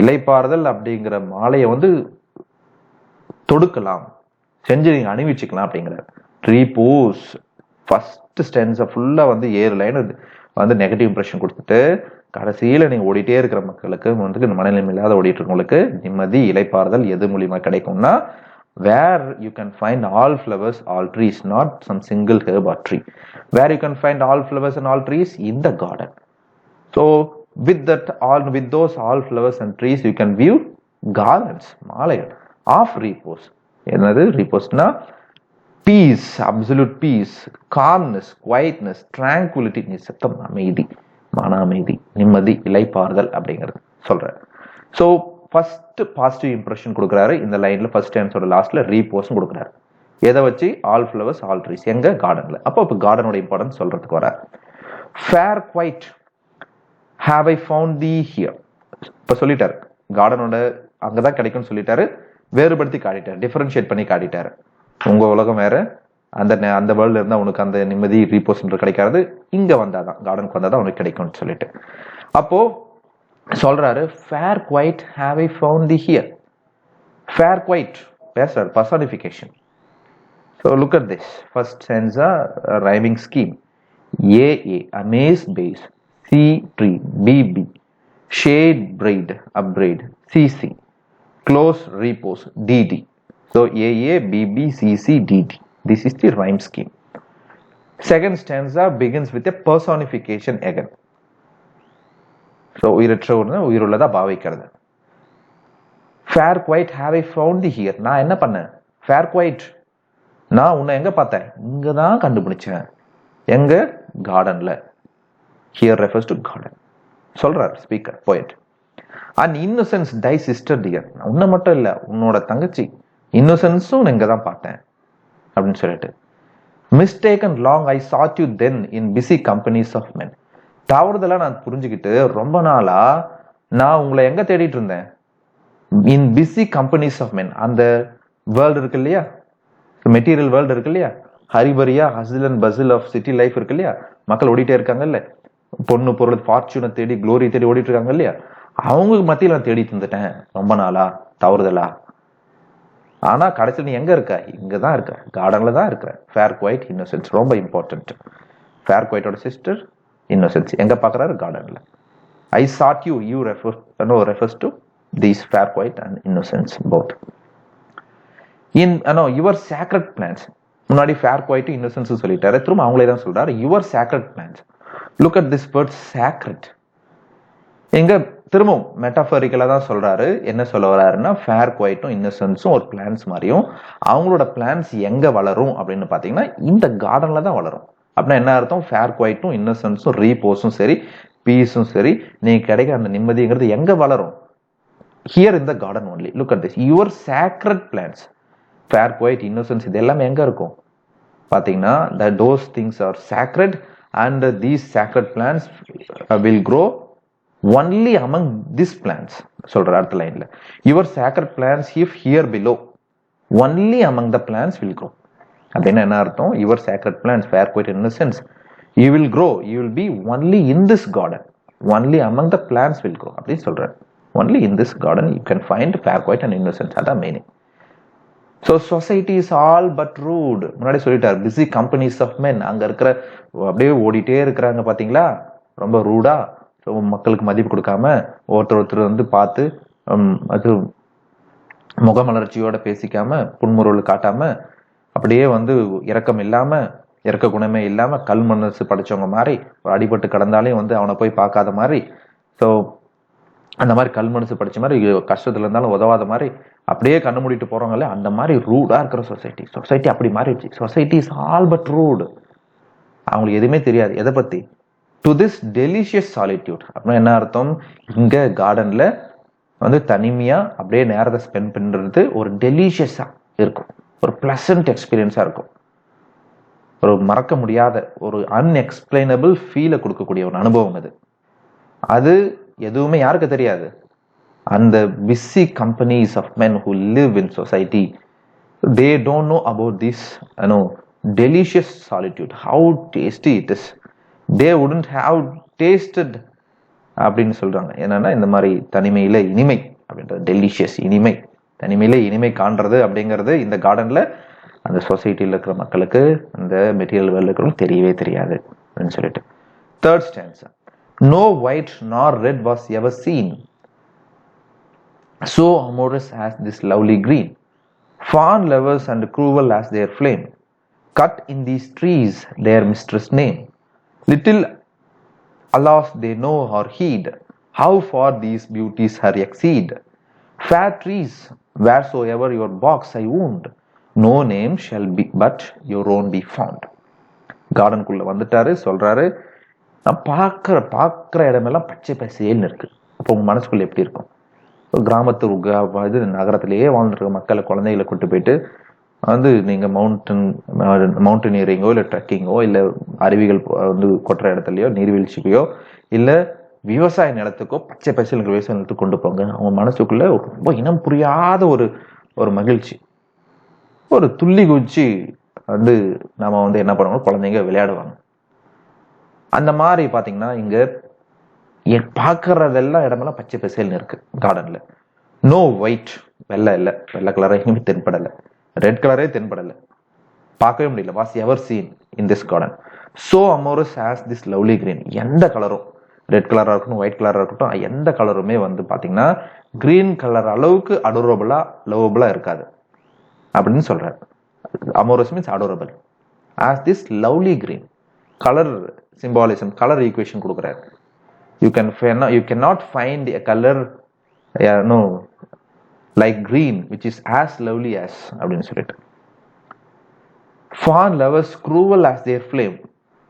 இலைப்பாறுதல் அப்படிங்கிற மாலையை வந்து தொடுக்கலாம், செஞ்சு நீங்க அணிவிச்சுக்கலாம் அப்படிங்கிற. ரீபோஸ் ஃபர்ஸ்ட் ஸ்டென்ஸை ஃபுல்லா வந்து 7 லைன் வந்து நெகட்டிவ் இம்ப்ரெஷன் கொடுத்துட்டு, கடைசியில நீங்க ஓடிட்டே இருக்கிற மக்களுக்கு வந்து மனநிலைமை இல்லாத ஓடிட்டு இருக்கவங்களுக்கு நிம்மதி, இலைப்பாறுதல் எது மூலியமா கிடைக்கும்னா, where you can find all flowers, all trees, not some single herb or tree. Where you can find all flowers and all trees, in the garden. So with those all flowers and trees, you can view garlands, மாலைகள் of repose. என்னது repose-னா peace, absolute peace, calmness, quietness, tranquility, நிசப்தம், அமைதி, மன அமைதி, நிம்மதி, இலைப்பாறுதல் அப்படிங்கிறது சொல்றாரு. ஸோ ஃபர்ஸ்ட் பாசிட்டிவ் இம்ப்ரெஷன் கொடுக்குறாரு இந்த லைன்ல, ஃபர்ஸ்ட் ஆன்சரோட லாஸ்ட்ல ரீபோஸ் கொடுக்குறாரு. எதை வச்சு, ஆல் ஃப்ளவர்ஸ் ஆல் ட்ரீஸ், எங்க கார்டன்ல. அப்போ இப்போ கார்டனோட இம்பார்ட்டன்ஸ் சொல்றதுக்கு வர, fair quiet have I found thee here, இப்ப சொல்லிட்டாரு கார்டனோட அங்கதான் கிடைக்கும்னு சொல்லிட்டாரு, வேறுபடுத்தி காட்டிட்டாரு, டிஃபரன்ஷியேட் பண்ணி காட்டிட்டாரு. உங்க உலகம் வேற, அந்த வேர்ல்ட்ல இருந்தா உனக்கு அந்த நிம்மதி ரீபோஸ் கிடைக்காது, இங்க வந்தாதான் கார்டனுக்கு வந்தாதான் உனக்கு கிடைக்கும்னு சொல்லிட்டு. அப்போ சொல்றாரு, fair quiet have I found thee here. Fair quiet பேசுறாரு, personification. So look at this. First stanza, rhyming scheme. A, amaze, base. C, tree. B, shade, braid, upbraid. C, close, repose. D. So A, B, C, D. This is the rhyme scheme. Second stanza begins with a personification again. So உயிருள்ளதா பாவிக்கிறது. Fair quite have I found the here. நான் என்ன பண்ணேன்? Fair quite, நான் உன்னை எங்க பார்த்தேன்? இங்கதான் கண்டுபிடிச்சேன். எங்க? கார்டன்ல. Here refers to garden. சொல்றார் speaker, poet. And innocence thy sister dear. உன்னை மட்டும் இல்ல, உன்னோட தங்கச்சி இன்னசென்ஸும் இங்க தான் பார்த்தேன் அப்படின்னு சொல்லிட்டு. Mistaken long I sought you then in busy companies of men. தவறுதலா நான் புரிஞ்சுக்கிட்டு ரொம்ப நாளா நான் உங்களை எங்க தேடிட்டு இருந்தேன்? In busy companies of men. அந்த வேர்ல்டு இருக்கு இல்லையா, மெட்டீரியல் வேர்ல்டு இருக்கு இல்லையா, ஹரிபரியா hustle and bustle of city life இருக்கு இல்லையா, மக்கள் ஓடிட்டே இருக்காங்கல்ல, பொண்ணு பொருள் ஃபார்ச்சூனை தேடி க்ளோரி தேடி ஓடிட்டு இருக்காங்க இல்லையா, அவங்க மத்தியில் நான் தேடி தந்துட்டேன் ரொம்ப நாளா தவறுதலா. ஆனா கடைசியில் நீ எங்க இருக்க? இங்கதான் இருக்க, கார்டன்ல தான் இருக்கிற. ஃபேர் குவைட் இன்னசென்ஸ் ரொம்ப இம்பார்ட்டன்ட். ஃபேர் குவைட்டோட சிஸ்டர் இன்னசென்ஸ் எங்க பாக்குறாரு? கார்டன்ல. I sought you refers to these fair quiet and innocence both. In your sacred plans. முன்னாடி fair quiet innocence சொல்லிட்டாரு, திரும்ப அவங்களே தான் சொல்றாரு your sacred plans. Look at this word sacred. எங்க திரும்பவும் மெட்டாஃபரிக்கலா தான் சொல்றாரு. என்ன சொல்ல வர்றாருன்னா, ஃபேர் குவைட்டும் இன்னசென்ஸும் ஒரு பிளான்ஸ் மாதிரியும், அவங்களோட பிளான்ஸ் எங்க வளரும் அப்படின்னு பாத்தீங்கன்னா இந்த கார்டன்ல தான் வளரும். அப்படின்னா என்ன அர்த்தம்? ஃபேர் குவைட்டும் இன்னசென்ஸும் ரீபோஸும் சரி, பீஸும் சரி, நீங்க கிடைக்கிற அந்த நிம்மதிங்கிறது எங்க வளரும்? Here in the garden only. Look at this. Your sacred plants. Fair, quiet, innocence. இது எல்லாமே எங்க இருக்கும் பாத்தீங்கன்னா, that those things are sacred and these sacred plants will grow only among these plants. சொல்ற அடுத்த லைன்ல, your sacred plants if here below only among the plants will grow. அப்படின்னா என்ன அர்த்தம்? your sacred plants, fair, quiet, innocence, you will grow, you will be only in this garden, only among the plants will grow அப்படின்னு சொல்றாரு. Only in this garden you can find fair, quiet and innocence. அதான் meaning. So society is all but rude. முன்னாடி சொல்லிட்டார், busy companies of men. அங்க இருக்கிற அப்படியே ஓடிட்டே இருக்கிறாங்க பாத்தீங்களா, ரொம்ப ரூடா, மக்களுக்கு மதிப்பு கொடுக்காம, ஒருத்தர் வந்து பார்த்து அது முகமலர்ச்சியோட பேசிக்காம, புன்முறுவல் காட்டாம, அப்படியே வந்து இரக்கம் இல்லாம, இறக்க குணமே இல்லாம, கல் மனசு படிச்சவங்க மாதிரி, அடிபட்டு கடந்தாலே வந்து அவனை போய் பார்க்காத மாதிரி, ஸோ அந்த மாதிரி கல் மனசு படிச்ச மாதிரி, கஷ்டத்துல இருந்தாலும் உதவாத மாதிரி, அப்படியே கண்ணு மூடிட்டு போறவங்களே, அந்த மாதிரி ரூடா இருக்கிற சொசைட்டி அப்படி மாறிடுச்சு. Society is all but rude. அவங்களுக்கு எதுவுமே தெரியாது எதை பத்தி. டு திஸ் டெலிஷியஸ் சாலிட்யூட் அப்படின்னா என்ன அர்த்தம்? இங்க கார்டன்ல வந்து தனிமையா அப்படியே நேரத்தை ஸ்பெண்ட் பண்றது ஒரு டெலிஷியஸா இருக்கும், ஒரு பிளசன்ட் எக்ஸ்பீரியன்ஸா இருக்கும், ஒரு மறக்க முடியாத ஒரு அன்எக்ஸ்பிளைனபிள் ஃபீலை கொடுக்கக்கூடிய ஒரு அனுபவம் அது. அது எதுவுமே யாருக்கு தெரியாது? அந்த busy companies of men who live in society, they don't know about this delicious solitude, how tasty it is. They wouldn't have tasted அப்படின்னு சொல்றாங்க. என்னன்னா இந்த மாதிரி தனிமையில இனிமை அப்படின்றது, டெலிஷியஸ் இனிமை, தனிமையில இனிமை காண்றது அப்படிங்கிறது இந்த கார்டன்ல அந்த சொசைட்டியில் இருக்கிற மக்களுக்கு, அந்த மெட்டீரியல் வேர்ல்ட்ல இருக்கிறவங்க தெரியவே தெரியாது அப்படின்னு சொல்லிட்டு. Third stanza, no white nor red was ever seen, so amorous as this lovely green, fond lovers and cruel as their flame, cut in these trees their mistress name, little alas they know or heed, how far these beauties her exceed, fair trees wheresoever your box I wound, no name shall be but your own be found. கார்டனுக்குள்ள வந்துட்டாரு, சொல்றாரு, நான் பார்க்குற இடமெல்லாம் பச்சை பசேல்னு இருக்கு. அப்போ உங்க மனசுக்குள்ள எப்படி இருக்கும்? கிராமத்து இது நகரத்திலேயே வாழ்ந்துருக்க மக்களை, குழந்தைகளை கூட்டு போயிட்டு வந்து நீங்க மவுண்டனியரிங்கோ இல்லை ட்ரெக்கிங்கோ இல்லை அருவிகள் வந்து கொட்டுற இடத்துலையோ நீர்வீழ்ச்சிக்கையோ இல்லை விவசாய நிலத்துக்கோ பச்சை பசேல் விவசாய நிலத்துக்கு கொண்டு போங்க. அவங்க மனசுக்குள்ள ரொம்ப இனம் புரியாத ஒரு மகிழ்ச்சி, ஒரு துள்ளி குச்சி வந்து நம்ம வந்து என்ன பண்ணுவோம், குழந்தைங்க விளையாடுவாங்க. அந்த மாதிரி பாத்தீங்கன்னா இங்க பார்க்கறதெல்லாம் இடமெல்லாம் பச்சை பசேல்னு இருக்கு கார்டன்ல. நோ ஒயிட், வெள்ளை இல்லை, வெள்ளை கலரே தென்படலை, ரெட் கலரே தென்படலை, பார்க்கவே முடியல. Was ever seen in this garden. So amorous as this lovely green. எந்த கலரும், ரெட் கலரா இருக்கட்டும், ஒயிட் கலரா இருக்கட்டும், எந்த கலருமே வந்து பாத்தீங்கன்னா கிரீன் கலர் அளவுக்கு அடோரபிளா லவபிளா இருக்காது அப்படின்னு சொல்றாரு. Amorous means adorable. As this lovely green. Colour symbolism, colour equation கொடுக்குறாரு. you cannot find a color no like green which is as lovely as அப்படின்னு சொல்லிட்டு. fawn lovers cruel as their flame.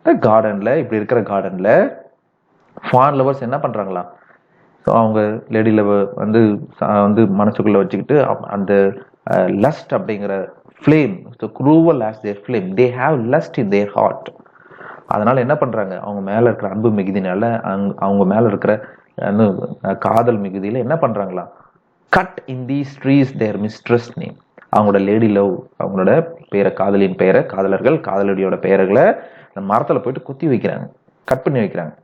இந்த கார்டன்ல, இப்படி இருக்கிற கார்டன்ல ஃபான் லவர்ஸ் என்ன பண்றாங்களா, அவங்க லேடி லவர் வந்து வந்து மனசுக்குள்ள வச்சுக்கிட்டு அந்த லஸ்ட் அப்படிங்கிற flame, cruel as their flame, they have lust in their heart. அதனால என்ன பண்றாங்க, அவங்க மேல இருக்கிற அன்பு மிகுதினால, அவங்க மேல இருக்கிற காதல் மிகுதியில என்ன பண்றாங்களா, cut in these trees their mistress name. அவங்களோட லேடி லவ், அவங்களோட பேரை, காதலின் பெயரை, காதலர்கள் காதலடியோட பெயர்களை அந்த மரத்துல போயிட்டு குத்தி வைக்கிறாங்க, கட் பண்ணி வைக்கிறாங்க.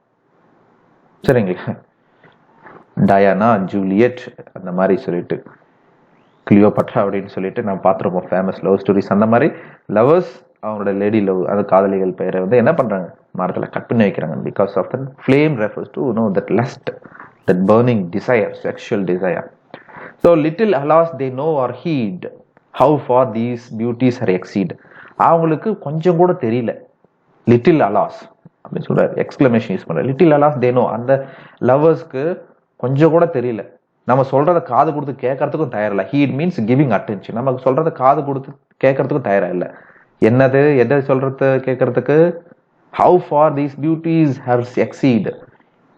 சரிங்களா? டயானா, ஜூலியட், அந்த மாதிரி சொல்லிட்டு கிளியோபட்ரா அப்படின்னு சொல்லிட்டு நான் பார்த்துருப்போம் ஃபேமஸ் லவ் ஸ்டோரிஸ். அந்த மாதிரி லவர்ஸ் அவங்களோட லேடி லவ், அந்த காதலிகள் பெயரை வந்து என்ன பண்றாங்க, மரத்துல கட் பண்ணி வைக்கிறாங்க. Because of that flame refers to that lust, that burning desire, sexual desire. So little alas they know or heed how far these beauties are exceed. அவங்களுக்கு கொஞ்சம் கூட தெரியல. லிட்டில் அலாஸ் அப்படின்னு சொல்றாரு, எக்ஸ்கிளமேஷன் யூஸ் பண்ற. Little alas they know, அந்த லவர்ஸ்க்கு கொஞ்சம் கூட தெரியல. நம்ம சொல்றத காது கொடுத்து கேட்கறதுக்கும் தயாரில்ல. Heed means giving attention. நமக்கு சொல்றத காது கொடுத்து கேட்கறதுக்கும் தயாரா இல்லை. என்னது, எதை சொல்றது கேட்கறதுக்கு? How for these beauties have exceed.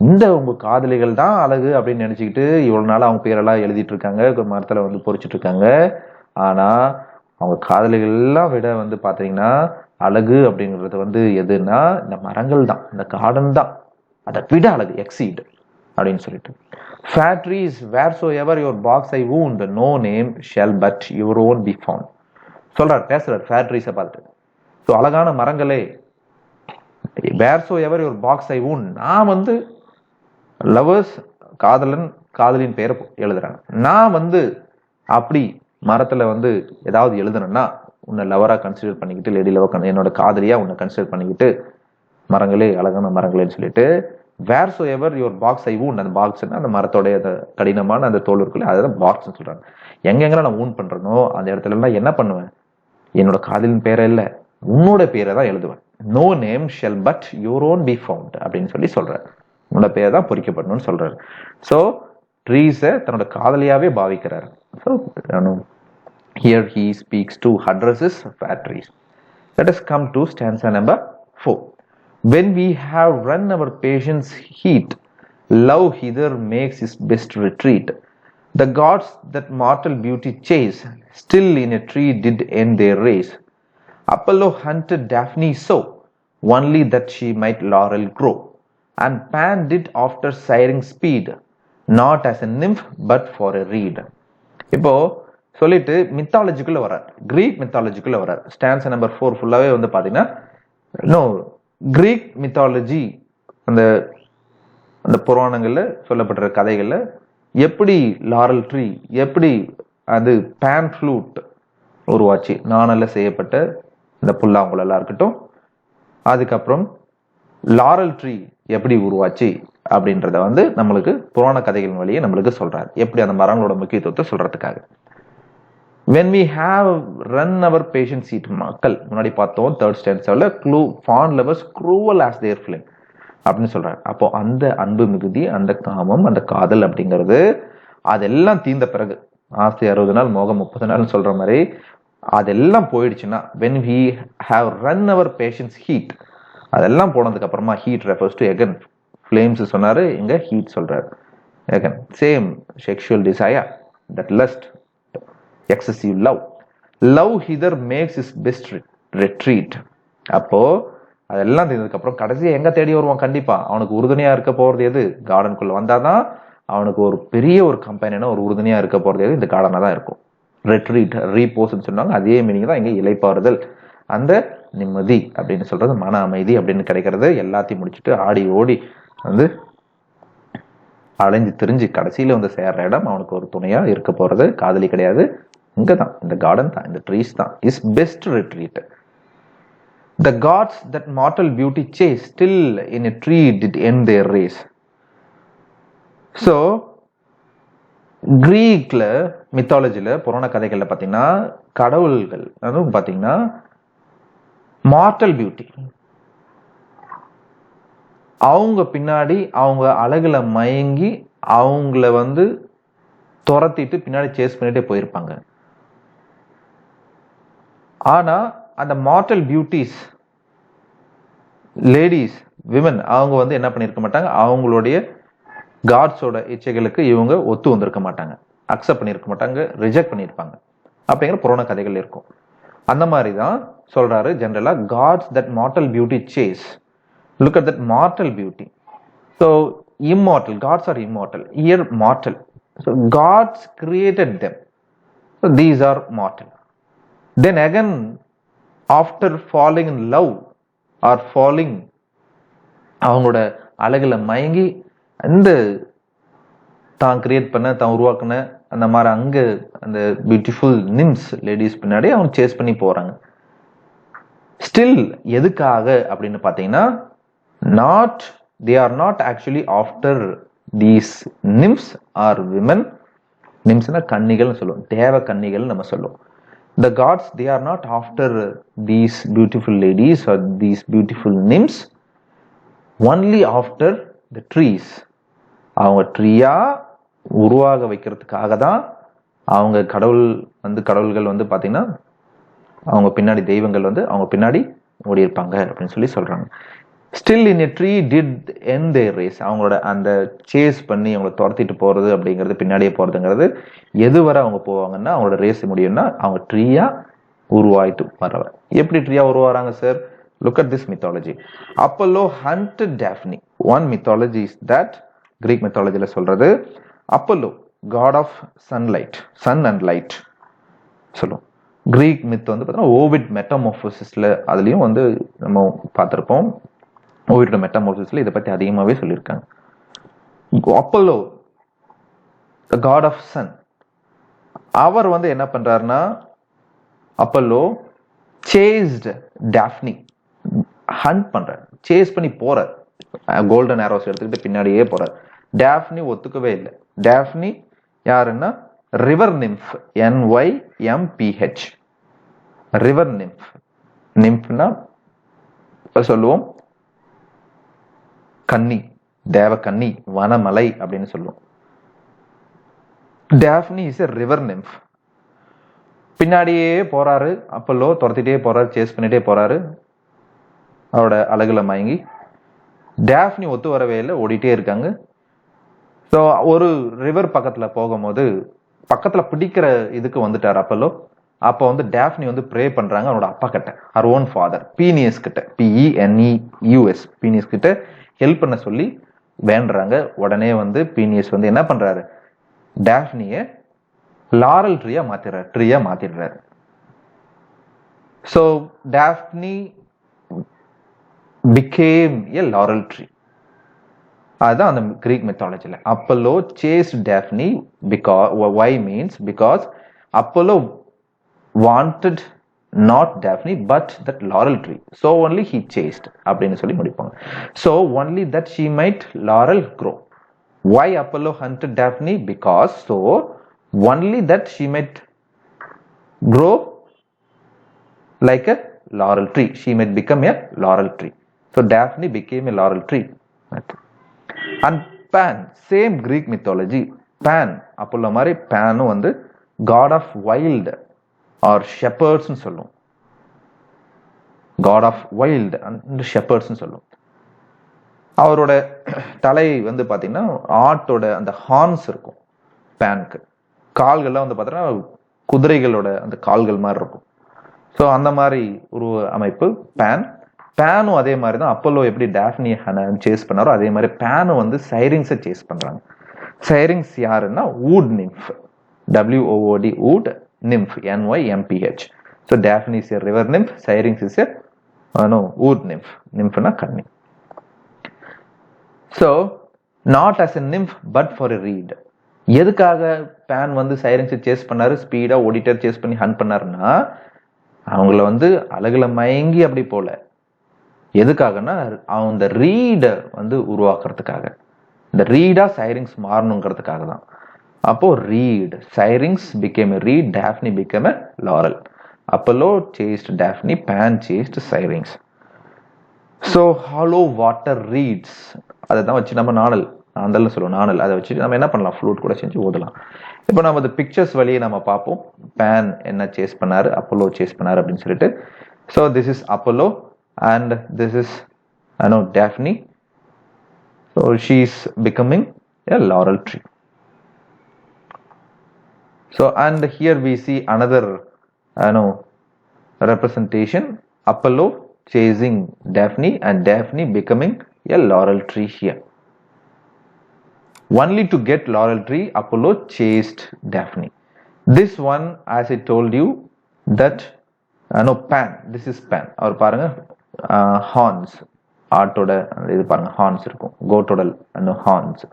இந்த உங்க காதலிகள் தான் அழகு அப்படின்னு நினைச்சுக்கிட்டு இவ்வளவு நாள் அவங்க பேரெல்லாம் எழுதிட்டு இருக்காங்க, மரத்துல வந்து பொறிச்சிட்டு இருக்காங்க. ஆனா அவங்க காதலிகள் எல்லாம் விட வந்து பாத்தீங்கன்னா அழகு அப்படிங்கிறது வந்து எதுன்னா இந்த மரங்கள் தான், இந்த கார்டன் தான் அதை விட அழகு, எக்ஸீட் அப்படின்னு சொல்லிட்டு. Fair trees, wheresoever your box I wound, no name shall but your own be found. சொல்றார், பேசுறார் ஃபேர் ட்ரீஸை பார்த்துட்டு. ஸோ அழகான மரங்களே, wheresoever your box I wound, நான் வந்து லவர்ஸ், காதலன் காதலின் பெயரை எழுதுறாங்க. நான் வந்து அப்படி மரத்துல வந்து ஏதாவது எழுதுனேன்னா உன்னை லவரா கன்சிடர் பண்ணிக்கிட்டு, லேடி லவர், என்னோட காதலியா உன்னை கன்சிடர் பண்ணிக்கிட்டு, மரங்களே அழகான மரங்களேன்னு சொல்லிட்டு, wheresoever your box I wound, அந்த பாக்ஸ்னா அந்த மரத்தோடைய அந்த கடினமான அந்த தோல் இருக்குல்ல, அதுதான் பாக்ஸ்ன்னு சொல்றாங்க. எங்கெங்கெல்லாம் நான் ஊன் பண்றேனோ அந்த இடத்துல எல்லாம் என்ன பண்ணுவேன், என்னோட காதலின் பேரை இல்ல உன்னோட பேரை தான் எழுதுவேன். No name shall but your own be found அப்படின்னு சொல்லி சொல்றாரு. உன்னோட பேரை தான் பொறிக்கப்படணும்னு சொல்றாரு. ஸோ ட்ரீஸை தன்னோட காதலியாவே பாவிக்கிறாரு. So here he speaks to addresses fair trees. Let us come to stanza number 4. When we have run our patience heat, love hither makes his best retreat. The gods that mortal beauty chase, still in a tree did end their race. Apollo hunted Daphne so, only that she might laurel grow. And Pan did after siring speed, not as a nymph but for a reed. இப்போ சொல்லிட்டு மித்தாலஜிக்குள்ள வர்றார், Greek மித்தாலஜிக்குள்ள வர்றார். Stance number 4 ஃபுல்லாவே வந்து பாத்தீங்கன்னா Greek mythology, அந்த அந்த புராணங்கள்ல சொல்லப்படுற கதைகள்ல எப்படி லாரல் ட்ரீ, எப்படி அது பேன் ஃப்ளூட் உருவாச்சு, நாணல்ல செய்யப்பட்ட இந்த புல்லாங்குழலா இருக்கட்டும், அதுக்கப்புறம் லாரல் ட்ரீ எப்படி உருவாச்சு அப்படின்றத வந்து நம்மளுக்கு புராண கதைகள் வழியே நம்மளுக்கு சொல்றாரு, எப்படி அந்த மரங்களோட முக்கியத்துவத்தை சொல்றதுக்காக. when we have run our patience seat, மக்கள் முன்னாடி பார்த்தோம் third ஸ்டான்ஸால fawn lovers cruel as their flame அப்படின்னு சொல்றாரு. அப்போ அந்த அன்பு மிகுதி, அந்த காமம், அந்த காதல் அப்படிங்கிறது அதெல்லாம் தீர்ந்த பிறகு, ஆசை 60 நாள் மோகம் 30 நாள் சொல்ற மாதிரி அதெல்லாம் போயிடுச்சுன்னா, when we have run our patience heat, அதெல்லாம் போனதுக்கு அப்புறமா heat refers to again flames சொன்னாரு, இங்க heat சொல்றாரு. again same sexual desire, that lust, excessive love hither makes his best retreat. அப்போ அதெல்லாம் தெரிஞ்சதுக்கு அப்புறம் கடைசியா எங்க தேடி வருவான், கண்டிப்பா அவனுக்கு உறுதுணையா இருக்க போறது எது, கார்டனுக்குள்ள வந்தாதான் அவனுக்கு ஒரு பெரிய ஒரு கம்பெனினா ஒரு உறுதுணையா இருக்க போறது எது, இந்த கார்டனா தான் இருக்கும். ரெட்ரீட், ரீபோஸ்ன்னு சொன்னாங்க. அதே மீனிங் தான் இங்கே இளைப்பாறுதல். அந்த நிம்மதி அப்படின்னு சொல்றது மன அமைதி அப்படின்னு கிடைக்கிறது. எல்லாத்தையும் முடிச்சுட்டு ஆடி ஓடி வந்து அலைஞ்சு திரிஞ்சு கடைசியில வந்து சேர்ற இடம் அவனுக்கு ஒரு துணையா இருக்க போறது காதலி கிடையாது, இங்கதான் இந்த கார்டன் தான், இந்த ட்ரீஸ் தான் is best retreat. The gods that mortal beauty chase still in a tree did end their race. So கிரீக்ல மித்தாலஜில புராண கதைகள்ல பாத்தீங்கன்னா கடவுள்கள் அதுவும் பாத்தீங்கன்னா மார்டல் பியூட்டி, அவங்க பின்னாடி அவங்க அழகுல மயங்கி அவங்கள வந்து துரத்திட்டு பின்னாடி சேஸ் பண்ணிட்டே போயிருப்பாங்க. ஆனா அந்த மார்டல் பியூட்டிஸ் லேடிஸ் விமன் அவங்க வந்து என்ன பண்ணிருக்க மாட்டாங்க, அவங்களுடைய காட்ஸோட இச்சைகளுக்கு இவங்க ஒத்து வந்திருக்க மாட்டாங்க, அக்செப்ட் பண்ணிருக்க மாட்டாங்க, ரிஜெக்ட் பண்ணிருப்பாங்க அப்படிங்கிற புராண கதைகள் இருக்கும். அந்த மாதிரி தான் சொல்றாரு ஜெனரலா gods that mortal beauty chase. Look at that mortal beauty. So immortal, gods are immortal, here mortal. So gods created them, so these are mortal. Then again after falling in love or falling, அவங்களோட அழகுல மயங்கி அந்த தான் create பண்ண தான் உருவாக்குன அந்த மாதிரி அங்க அந்த பியூட்டிஃபுல் நிம்ஸ் லேடிஸ் பின்னாடி அவங்க சேஸ் பண்ணி போறாங்க. ஸ்டில் எதுக்காக அப்படின்னு பாத்தீங்கன்னா not they are not actually after these nymphs or women. nymphs na kannigal nu sollum, deva kannigal nama sollum. The gods, they are not after these beautiful ladies or these beautiful nymphs, only after the trees. அவங்க ட்ரீயா உருவாக வைக்கிறதுக்காக தான் அவங்க கடவுள்கள் வந்து பாத்தீங்கன்னா அவங்க பின்னாடி தெய்வங்கள் வந்து அவங்க பின்னாடி ஓடி இருப்பாங்க அப்படின்னு சொல்லி சொல்றாங்க. Still in a tree did end their race. அவங்களோட அந்த சேஸ் பண்ணி அவங்கள துரத்திட்டு போறது அப்படிங்கிறது, பின்னாடியே போறதுங்கிறது எதுவரை அவங்க போவாங்கன்னா அவங்களோட ரேஸ் முடியும்னா அவங்க ட்ரீயா உருவாயிட்டு வர்றவர். எப்படி ட்ரீயா உருவாறாங்க sir? Look at this mythology. Apollo hunted Daphne. One mythology is that, Greek மித்தாலஜில சொல்றது Apollo god of sunlight, sun and light சொல்லுவோம். கிரீக் மித் வந்து பார்த்தீங்கன்னா ஓவிட் மெட்டமார்போசிஸ்ல அதுலயும் வந்து நம்ம பார்த்திருப்போம். ஓவிட் மெட்டமார்போசிஸ்ல இதை பத்தி அதிகமாவே சொல்லியிருக்காங்க. அப்பல்லோ காட் ஆஃப் சன், அவர் வந்து என்ன பண்றாருன்னா அப்பல்லோ சேஸ்ட் டேஃப்னி, ஹண்ட் பண்றார், சேஸ் பண்ணி போறார், கோல்டன் ஆரோஸ் எடுத்துக்கிட்டு பின்னாடியே போறார். டேஃப்னி ஒத்துக்கவே இல்லை. டேஃப்னி யாருன்னா river nymph, NYMPH, river nymph. நிம்ஃப்னா சொல்லுவோம் கன்னி, தேவ கன்னி, வனமலை அப்படின்னு சொல்லுவோம். Daphne is a river nymph. பின்னாடியே போறாரு அப்பல்லோ, துரத்திட்டே போறாரு, சேஸ் பண்ணிட்டே போறாரு அவரோட அழகுல மயங்கி. டேஃப்னி ஒத்து வரவே இல்லை, ஓடிட்டே இருக்காங்க. ஸோ ஒரு ரிவர் பக்கத்துல போகும்போது பக்கத்துல பிடிக்கிற இதுக்கு வந்துட்டார் அப்பல்லோ. அப்போ வந்து டேஃப்னி வந்து ப்ரே பண்றாங்க அவனோட அப்பா கிட்ட, ஹர் ஓன் ஃபாதர் பீனியஸ் கிட்ட, PENEUS, பீனியஸ் கிட்ட ஹெல்ப் பண்ண சொல்லி வேண்டுறாங்க. உடனே வந்து பீனியஸ் வந்து என்ன பண்றாரு, டேஃப்னிய லாரல் ட்ரீயா மாத்திடுறாரு. So Daphne became a laurel tree. அதுதான் அந்த கிரீக் மெத்தாலஜில Apollo chased Daphne. why means because Apollo wanted not Daphne but that laurel tree, so only he chased அப்படின்னு சொல்லி முடிப்பாங்க. So only that she might laurel grow. Why Apollo hunted Daphne? Because so only that she might grow like a laurel tree, she might become a laurel tree. So Daphne became a laurel tree. And Pan, same Greek mythology. Pan, Apollo மாதிரி Pan வந்து god of wild or shepherds னு சொல்லுவோம். god of wild and shepherds னு சொல்லுவோம். அவரோட தலை வந்து பாத்தீங்கன்னா ஆட்டோட அந்த ஹார்ன்ஸ் இருக்கும் பேனுக்கு. கால்கள்லாம் வந்து பாத்தீங்கன்னா குதிரைகளோட அந்த கால்கள் மாதிரி இருக்கும். ஸோ அந்த மாதிரி ஒரு அமைப்பு பேன். பேனும் அதே மாதிரி தான் அப்பல்லோ எப்படி டேஃப்னியை சேஸ் பண்ணாரோ அதே மாதிரி பேனும் வந்து சைரிங்ஸை சேஸ் பண்றாங்க. சைரிங்ஸ் யாருன்னா wood nymph, WOOD, wood nymph, NYMPH. So Daphne is a river nymph, Syrinx is a wood nymph. Nymph na kanni. So not as a nymph but for a reed. எதுக்காக pan வந்து சைரன்ஸை chase பண்ணாரு, speedo ஓடிட்டர் chase பண்ணி hunt பண்ணாருன்னா அவங்கள வந்து அழகுல மயங்கி அப்படி போல. எதுக்காகனா அந்த ரீட வந்து உருவாக்குறதுக்காக, இந்த ரீடா சைரிங்ஸ் மாறணுங்கிறதுக்காக தான். அப்போ read, சைரிங்ஸ் became a reed, Daphne became a laurel. Apollo chased Daphne, Pan chased Syrinx. So hollow water reeds, அதை தான் வச்சு நம்ம நாணல்னு சொல்லுவோம். நாணல் அதை வச்சு நம்ம என்ன பண்ணலாம், ஃப்ளூட் கூட செஞ்சு ஓதலாம். இப்போ நம்ம அந்த பிக்சர்ஸ் வழியே நம்ம பார்ப்போம். பேன் என்ன சேஸ் பண்ணாரு, அப்போலோ சேஸ் பண்ணாரு அப்படின்னு சொல்லிட்டு. So this is Apollo and this is Daphne. So she is becoming a laurel tree. So and here we see another representation, Apollo chasing Daphne and Daphne becoming a laurel tree here. Only to get laurel tree, Apollo chased Daphne. This one, as I told you, that Pan, this is Pan. அவர் பாருங்க horns, ஆட்டோட இது பாருங்க horns இருக்கும், கோட்டோட horns.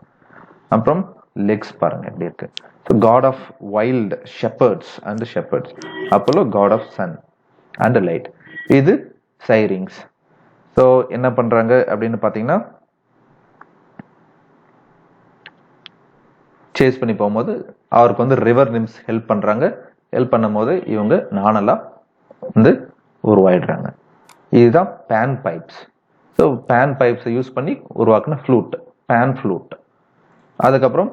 அப்புறம் Lex பாருங்க எப்படி இருக்கு. So god of wild shepherds and shepherds. Apollo god of sun and light. இது சைரிங்ஸ். ஸோ என்ன பண்றாங்க அப்படின்னு பார்த்தீங்கன்னா, சேஸ் பண்ணி போகும்போது அவருக்கு வந்து ரிவர் நிம்ஸ் ஹெல்ப் பண்றாங்க. ஹெல்ப் பண்ணும் போது இவங்க நாணலா வந்து உருவாயிடுறாங்க. இதுதான் பேன் பைப்ஸ். ஸோ பேன் பைப்ஸை யூஸ் பண்ணி உருவாக்குன ஃப்ளூட், பேன் ஃப்ளூட். அதுக்கப்புறம்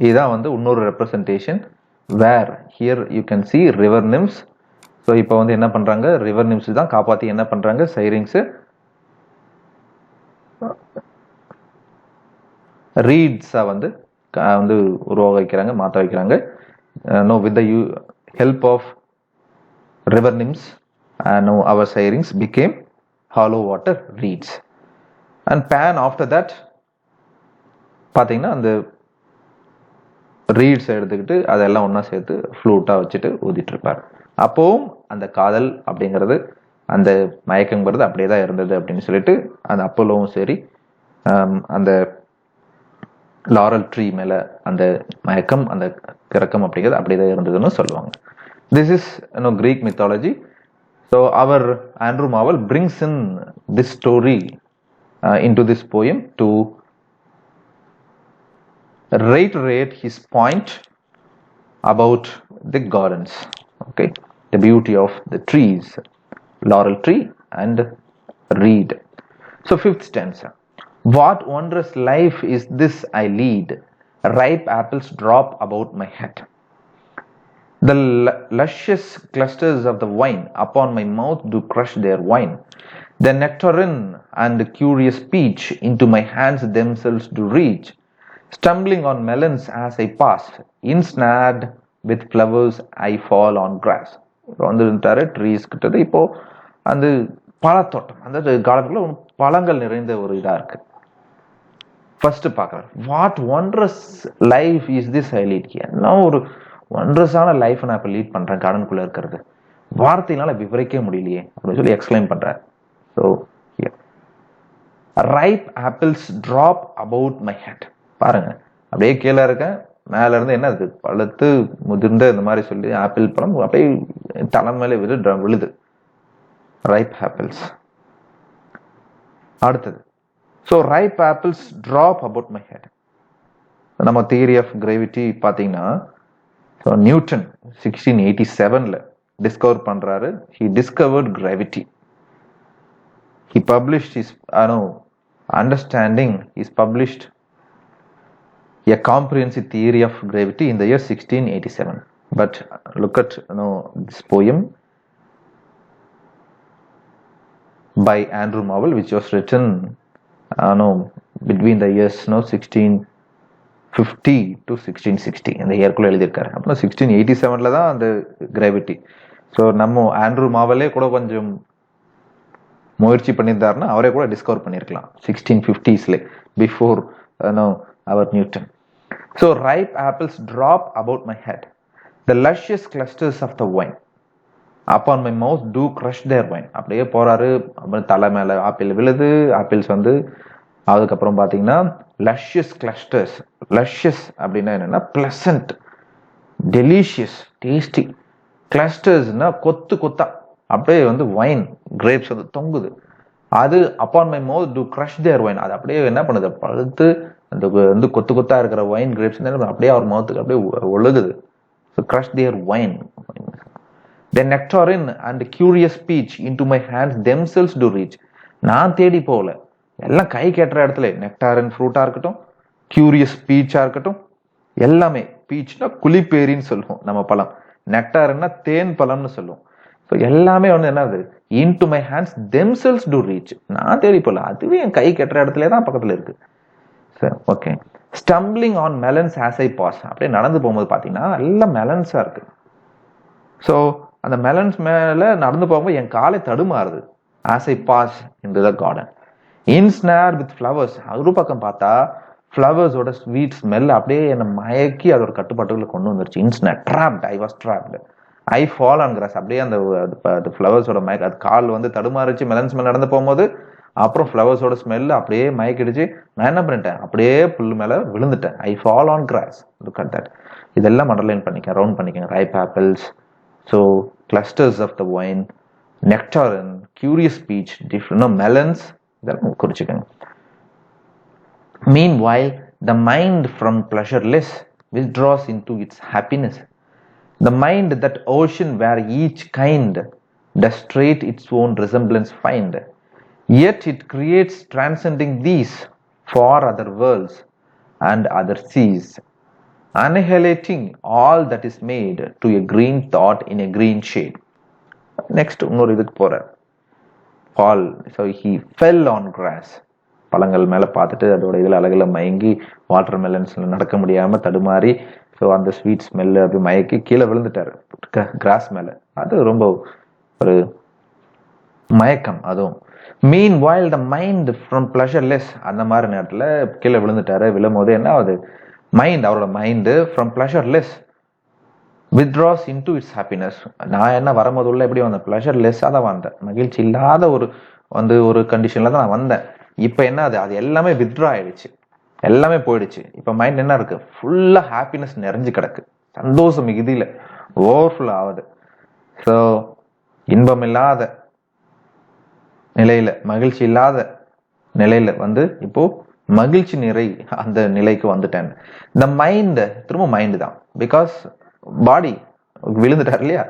இதுதான் வந்து இன்னொரு representation, where here you can see river nymphs. So இப்போ வந்து என்ன பண்றாங்க, ரிவர் நிம்ஸ் தான் காப்பாற்றி என்ன பண்றாங்க, சைரிங்ஸ் ரீட்ஸா வந்து உருவாக வைக்கிறாங்க, மாற்ற வைக்கிறாங்க. With the help of river nymphs, our Syrinx became hollow water reeds. And Pan after that பாத்தீங்கன்னா அந்த ரீட்ஸ் எடுத்துக்கிட்டு அதெல்லாம் ஒன்னா சேர்த்து ஃப்ளூட்டா வச்சுட்டு ஊதிட்டு இருப்பார். அப்பவும் அந்த காதல் அப்படிங்கிறது, அந்த மயக்கங்கிறது அப்படியே தான் இருந்தது அப்படின்னு சொல்லிட்டு அந்த அப்போலோவும் சரி அந்த லாரல் ட்ரீ மேல அந்த மயக்கம், அந்த கிறக்கம் அப்படிங்கிறது அப்படியே தான் இருந்ததுன்னு சொல்லுவாங்க. This is Greek mythology. So our Andrew Marvell brings in this story into this poem to reiterate his point about the gardens, okay, the beauty of the trees, laurel tree and reed. So fifth stanza, what wondrous life is this I lead, ripe apples drop about my head. The luscious clusters of the vine upon my mouth do crush their wine. The nectarine and the curious peach into my hands themselves do reach. Stumbling on melons as I pass, ensnared with flowers I fall on grass. வந்துட்டாரு trees கிட்டது. இப்போ அந்த பழத்தோட்டம், அந்த காலத்துல பழங்கள் நிறைந்த ஒரு இதா இருக்கு. ஃபர்ஸ்ட் பார்க்கலாம், what wondrous life is this I lead. என்ன ஒரு ஒண்டரஸான லைஃப் நான் இப்ப லீட் பண்றேன் கார்டனுக்குள்ள இருக்கிறது, வார்த்தையினால விவரிக்க முடியலையே அப்படின்னு சொல்லி எக்ஸ்பிளைன் பண்றேன். So ripe apples drop about my head. பாருங்க அப்படியே கீழே இருக்கேன், மேல இருந்து என்ன அது பழுத்து முதிர்ந்த இந்த மாதிரி சொல்லி ஆப்பிள் பழம் அப்படியே தலை மேலே விழுது. Ripe apples. அடுத்தது, so ripe apples drop about my head. நம்ம தியரி ஆஃப் கிராவிட்டி பார்த்தீங்கன்னா, நியூட்டன் 1687 டிஸ்கவர் பண்றாரு. he discovered gravity. he published his understanding, he's published a comprehensive theory of gravity in the year 1687. But look at this poem by Andrew Marvell, which was written between the years 1650 to 1660. இந்த இயர்க்குள்ள எழுதியிருக்காரு. அப்புறம் 1687 தான் அந்த gravity. So நம்ம Andrew மாவலே கூட கொஞ்சம் முயற்சி பண்ணியிருந்தாருன்னா அவரே கூட டிஸ்கவர் பண்ணியிருக்கலாம் 1650s பிஃபோர் அவர் Newton. So ripe apples drop about my head. the luscious clusters of the vine upon my mouth do crush their wine. அப்படியே போறாரு, தலை மேல ஆப்பிள் விழுது, ஆப்பிள்ஸ் வந்து அதுக்கப்புறம் பாத்தீங்கன்னா luscious clusters. luscious அப்படின்னா என்னன்னா pleasant, delicious, tasty. clustersனா கொத்து கொத்தா அப்படியே வந்து வைன் கிரேப்ஸ் வந்து தொங்குது. அது upon my mouth do crush their wine. அது அப்படியே என்ன பண்ணுது, பழுத்து அந்த வந்து கொத்து கொத்தா இருக்கிற வைன் கிரேப்ஸ் அப்படியே அவர் மவுத்துக்கு அப்படியே ஒழுகுது. So crush their wine. The nectarine and curious speech into my hands themselves do reach. நான் தேடி போகல, எல்லாம் கை கேட்டுற இடத்துல நெக்டாரின் ஃப்ரூட்டா இருக்கட்டும், கியூரியஸ் பீச்சா இருக்கட்டும், எல்லாமே. பீச்னா குளிப்பேரின்னு சொல்லுவோம் நம்ம பழம், நெக்டாரின்னா தேன் பழம்னு சொல்லுவோம். ஸோ எல்லாமே வந்து என்னது, into my hands themselves do reach. நான் தேடி போகல, அதுவே என் கை கட்டுற இடத்துல தான் பக்கத்துல இருக்கு. சரி, okay. Stumbling on melons as I pass. அப்படியே நடந்து போகும்போது பார்த்தீங்கன்னா எல்லாம் மெலன்ஸா இருக்கு. ஸோ அந்த மெலன்ஸ் மேல நடந்து போகும்போது என் காலை தடுமாறுது. As I pass in the garden. Ensnare with flowers. ஒரு பக்கம் பார்த்தா ஃப்ளவர்ஸோட ஸ்வீட் ஸ்மெல் அப்படியே என்னை மயக்கி அதோட கட்டுப்பாட்டுக்குள்ள கொண்டு வந்துருச்சு. Ensnare, trapped, I was trapped. I fall on grass. அப்படியே அந்த ஃப்ளவர்ஸோட மயக்க, அது கால் வந்து தடுமாறிச்சு மெலன்ஸ் மேல நடந்து போகும்போது. அப்புறம் ஃப்ளவர்ஸோட ஸ்மெல் அப்படியே மயக்கிடுச்சு. நான் என்ன பண்ணிட்டேன், அப்படியே புல் மேல விழுந்துட்டேன். ஐ fall on cross. Look at that. இதெல்லாம் அண்டர்லைன் பண்ணிக்க, ரவுண்ட் பண்ணிக்கங்க. Ripe apples, so clusters of the wine, nectarine, curious speech, different melons, இதெல்லாம் குறிச்சுக்கங்க. Meanwhile, the mind from pleasureless withdraws into its happiness. The mind, that ocean where each kind does straight its own resemblance find. Yet it creates transcending these for other worlds and other seas, annihilating all that is made to a green thought in a green shade. Next, இன்னொரு இதுக்கு போறார். Fall. So he fell on grass. பழங்கள் மேல பார்த்துட்டு அதோட இதுல அழகுல மயங்கி, வாட்டர் மெலன்ஸ்ல நடக்க முடியாம தடுமாறி, ஸோ அந்த ஸ்வீட் ஸ்மெல்லு அப்படி மயக்கி கீழே விழுந்துட்டாரு கிராஸ் மேல. அது ரொம்ப ஒரு மயக்கம். அதுவும் meanwhile the mind from pleasureless, அந்த மாதிரி நேரத்துல கீழே விழுந்துட்டாரு. விழும்போது என்ன ஆகுது, மைண்ட், அவரோட mind from pleasureless withdraws into its happiness. நான் என்ன வரும்போது உள்ள எப்படி வந்தேன், pleasureless-ஆ தான் வந்தேன், மகிழ்ச்சி இல்லாத ஒரு கண்டிஷன்ல தான் நான் வந்தேன். இப்போ என்ன அது எல்லாமே வித்ட்ரா ஆயிடுச்சு, எல்லாமே போயிடுச்சு. இப்போ மைண்ட் என்ன இருக்கு, ஃபுல்லா ஹாப்பினஸ் நிறைஞ்சு கிடக்கு, சந்தோஷம் மிகுதியில ஓவர்ஃபுல் ஆகுது. ஸோ இன்பம் இல்லாத நிலையில, மகிழ்ச்சி இல்லாத நிலையில வந்து இப்போ மகிழ்ச்சி நிறை அந்த நிலைக்கு வந்துட்டேன். இந்த மைண்ட், திரும்ப மைண்ட் தான், பிகாஸ் பாடி விழுந்துட்டார் இல்லையா.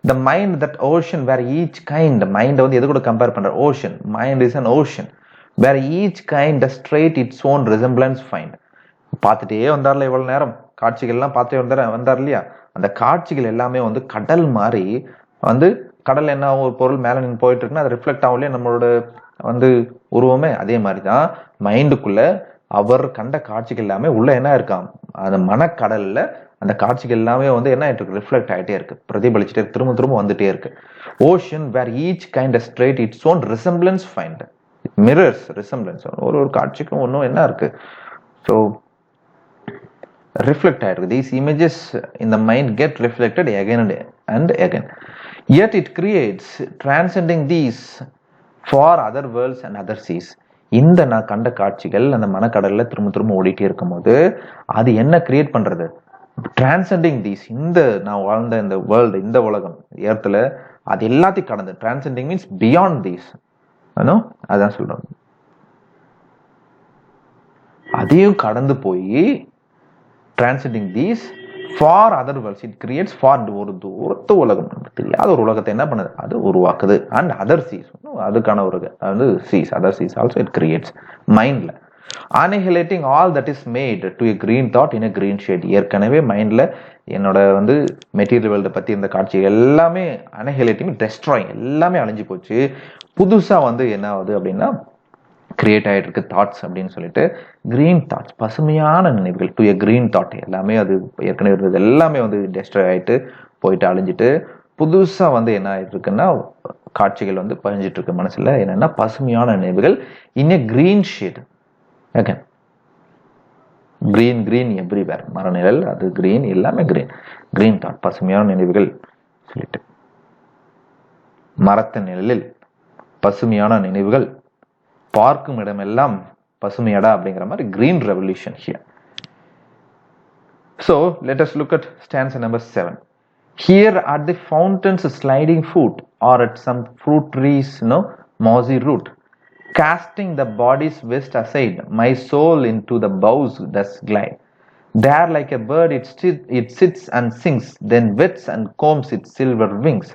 The mind, that ocean where each kind, mind வந்து எது கூட கம்பேர் பண்ற, ocean. Mind is an ocean where each kind straight its own resemblance find. பார்த்துட்டே வந்தார்ல இவ்வளவு நேரம், காட்சிகள்லாம் பார்த்துட்டே வந்தார் இல்லையா. அந்த காட்சிகள் எல்லாமே வந்து கடல் மாதிரி வந்து, கடல் என்ன ஒரு பொருள் மேல நின்று போயிட்டு இருக்குன்னா அது ரிஃப்ளெக்ட் ஆகும் இல்லையா நம்மளோட வந்து உருவமே. அதே மாதிரிதான் மைண்டுக்குள்ள அவர் கண்ட காட்சிகள் எல்லாமே உள்ள என்ன இருக்காம், அந்த மனக்கடல்ல அந்த காட்சிகள் எல்லாமே வந்து என்ன ஆயிட்டு இருக்கு, ரிஃப்ளெக்ட் ஆகிட்டே இருக்கு, பிரதிபலிச்சுட்டே திரும்ப திரும்ப வந்துட்டே இருக்கு. Ocean where each kind straight its own resemblance find. Mirrors resemblance, ஒரு காட்சிக்கும் ஒன்றும் என்ன இருக்கு, ஸோ ரிஃப்ளெக்ட் ஆயிருக்கு. These images in the mind get reflected again and again. Yet it creates transcending these for other worlds and other seas. இந்த நான் கண்ட காட்சிகள் அந்த மனக்கடல்ல திரும்ப திரும்ப ஓடிட்டே இருக்கும் போது அது என்ன கிரியேட் பண்றது, டிரான்செண்டிங் தீஸ், இந்த நான் வாழ்ந்த இந்த வேர்ல்டு, இந்த உலகம் ஏர்த்துல அது எல்லாத்தையும் கடந்து, டிரான்செண்டிங் மீன்ஸ் பியாண்ட் தீஸ், அதான் சொல்றோம். அதையும் கடந்து போய் transcending these for other world's it creates for, ஒரு தூரத்து உலகம், தெரியாத ஒரு உலகத்தை என்ன பண்ணுது, அது உருவாக்குது. அண்ட் அதர் சீஸ், அதுக்கான ஒரு வந்து seas, other seas also it creates மைண்ட்ல. annihilating all that is made to a green thought in a green shade. ஏற்கனவே மைண்ட்ல என்னோட வந்து மெட்டீரியல் வேர்ல்டு பத்தி இந்த காட்சி எல்லாமே அனிஹிலேட்டிங், டெஸ்ட்ராயிங், எல்லாமே அழிஞ்சு போச்சு. புதுசா வந்து என்ன ஆகுது அப்படின்னா கிரியேட் ஆகிட்டு இருக்கு தாட்ஸ் அப்படின்னு சொல்லிட்டு, கிரீன் தாட்ஸ், பசுமையான நினைவுகள், டு எ கிரீன் தாட். எல்லாமே அது ஏற்கனவே இருந்தது எல்லாமே வந்து டெஸ்ட்ராய் ஆகிட்டு போயிட்டு அழிஞ்சிட்டு புதுசா வந்து என்ன ஆயிட்டு இருக்குன்னா காட்சிகள் வந்து பதிஞ்சிட்டு இருக்கு மனசுல. என்னன்னா பசுமையான நினைவுகள் in a green shade. Okay. Green everywhere. மரநிழல், அது கிரீன், எல்லாமே கிரீன் தாட், பசுமையான நினைவுகள் சொல்லிட்டு. மரத்தின் நிழலில் பசுமையான நினைவுகள், பார்க்கும் இடமெல்லாம் பசுமையடா அப்படிங்கிற மாதிரி green revolution here. So let us look at stanza number 7. Here at the fountain's sliding foot, or at some fruit trees, mossy root, casting the body's waste aside, my soul into the boughs does glide. There like a bird it sits and sings, then wets and combs its silver wings,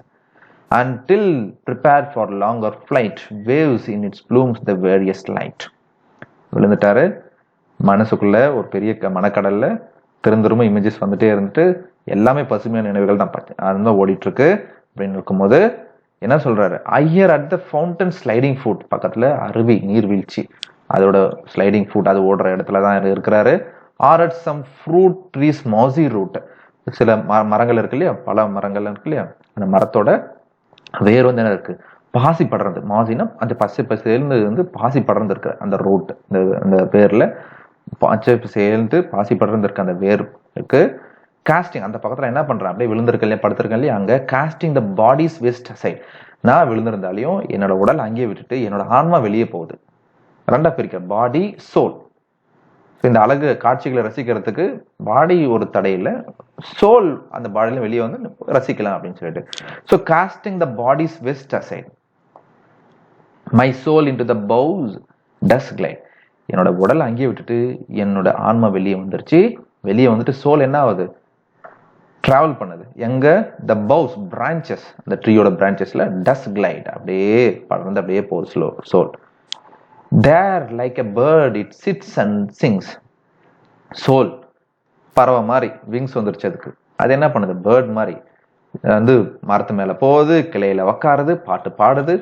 until prepared for longer flight, waves in its plumes the various light. விழுந்துட்டாரு. மனசுக்குள்ள ஒரு பெரிய மனக்கடல்ல திரும்ப images வந்துட்டே இருந்துட்டு எல்லாமே பசுமையான நினைவுகள் தான் அதுதான் ஓடிட்டு இருக்கு. அப்படின்னு இருக்கும்போது என்ன சொல்றாரு, here at the fountain sliding foot, பக்கத்துல அருவி நீர்வீழ்ச்சி, அதோட ஸ்லைடிங் ஃபுட் அது ஓடுற இடத்துல தான் இருக்கிறாரு. Or at some fruit trees mossy root, சில மரங்கள் இருக்கு இல்லையா, பல மரங்கள் இருக்கு இல்லையா, அந்த மரத்தோட வேர் வந்து என்ன இருக்கு, பாசி படர்ந்து, மாசினா அந்த பச்சை சேர்ந்து பாசி படர்ந்து இருக்கு அந்த ரூட், இந்த வேர்ல பச்சை சேர்ந்து பாசி படர்ந்து இருக்கு அந்த வேர் இருக்கு. காஸ்டிங், அந்த பக்கத்துல என்ன பண்றேன், அப்படியே விழுந்திருக்க இல்லையா, படுத்திருக்கேன் இல்லையா, அங்க costing the body's west side, நான் விழுந்திருந்தாலையும் என்னோட உடல் அங்கேயே விட்டுட்டு என்னோட ஆன்மா வெளியே போகுது. ரெண்டா பிரிக்க, பாடி சோல். இந்த அழகு காட்சிகளை ரசிக்கிறதுக்கு பாடி ஒரு தடையில, சோல் அந்த பாடியில வெளியே வந்து ரசிக்கலாம் அப்படின்னு சொல்லிட்டு. So casting the body's vest aside, my soul into the boughs does glide, என்னோட உடல் அங்கேயே விட்டுட்டு என்னோட ஆன்மா வெளியே வந்துருச்சு. வெளியே வந்துட்டு சோல் என்ன ஆகுது, டிராவல் பண்ணுது. எங்க, த பவுஸ் பிரான்ச்சஸ், அந்த ட்ரீயோட பிரான்ச்சஸ்ல டஸ் கிளைட், அப்படியே படர்ந்து அப்படியே போகுது soul. There like a bird it sits and sings, soul பறவை மாதிரி விங்ஸ் வந்துருச்சு அதுக்கு, அது என்ன பண்ணுது, பேர்ட் மாதிரி வந்து மரத்து மேல போகுது, கிளையில உக்காருது, பாட்டு பாடுது.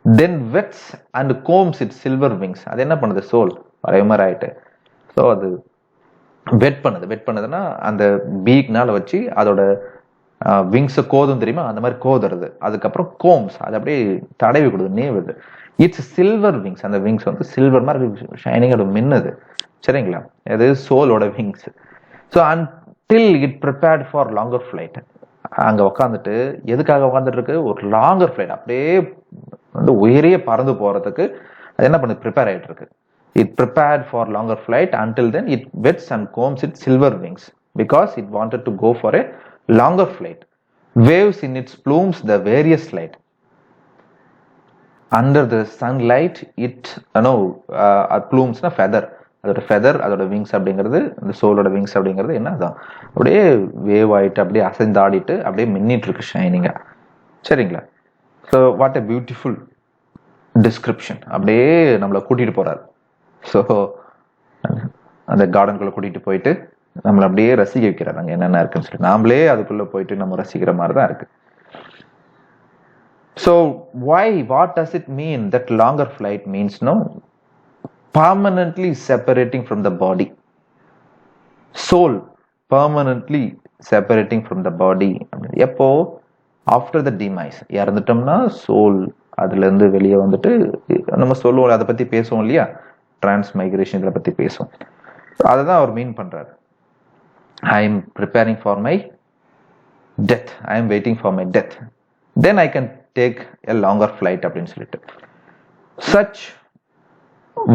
Then whets and combs its silver wings, அது என்ன பண்ணுது, சோல் பறவை மாதிரி ஆயிட்டு. ஸோ அது வெட் பண்ணுதுன்னா அந்த பீக்னால வச்சு அதோட விங்ஸை கோதும் தெரியுமா, அந்த மாதிரி கோதுறது. அதுக்கப்புறம் கோம்ஸ், அது அப்படியே தடவி கொடுது, நேவுது. இட்ஸ் சில்வர் விங்ஸ், அந்த விங்ஸ் வந்து சில்வர் மாதிரி ஷைனிங்கோட மின்னுது. சரிங்களா, இது சோலோட wings. So until it prepared for longer flight, அங்க உட்காந்துட்டு எதுக்காக உட்காந்துட்டு இருக்கு, ஒரு லாங்கர் ஃபிளைட், அப்படியே வந்து உயரிய பறந்து போறதுக்கு அது என்ன பண்ணுது, ப்ரிப்பேர் ஆயிட்டு இருக்கு. It prepared for longer flight. Until then it wets and combs its silver wings because it wanted to go for a longer flight. Waves in its plumes the various light. Under the sunlight it plumes na feather, அதோட feather, அதோட wings அப்படிங்கிறது, இந்த சோலோட wings அப்படிங்கிறது என்ன, அதான் அப்படியே wave ஆயிட்டு அப்படியே அசைந்தாடிட்டு அப்படியே மின்னிட்டு இருக்கு ஷைனிங்கா. சரிங்களா. So what a beautiful description. அப்படியே நம்மளை கூட்டிட்டு போறாரு. ஸோ அந்த கார்டனுக்குள்ள கூட்டிட்டு போயிட்டு நம்மளை அப்படியே ரசிக்க வைக்கிறார், அங்கே என்னென்ன இருக்குன்னு சொல்லி நாமளே அதுக்குள்ள போயிட்டு நம்ம ரசிக்கிற மாதிரி தான் இருக்கு. So what does it mean that longer flight means permanently separating from the body, soul permanently separating from the body. எப்போ, ஆஃப்டர் த டிமைஸ், இறந்துட்டோம்னா சோல் அதுல இருந்து வெளியே வந்துட்டு நம்ம சொல்லுவோம், அதை பத்தி பேசுவோம் இல்லையா, டிரான்ஸ்மைக்ரேஷன் இதை பத்தி பேசுவோம். அதை தான் அவர் மீன் பண்றாரு. I am preparing for my death, I am waiting for my death, then I can take a longer flight அப்படின்னு சொல்லிட்டு. Such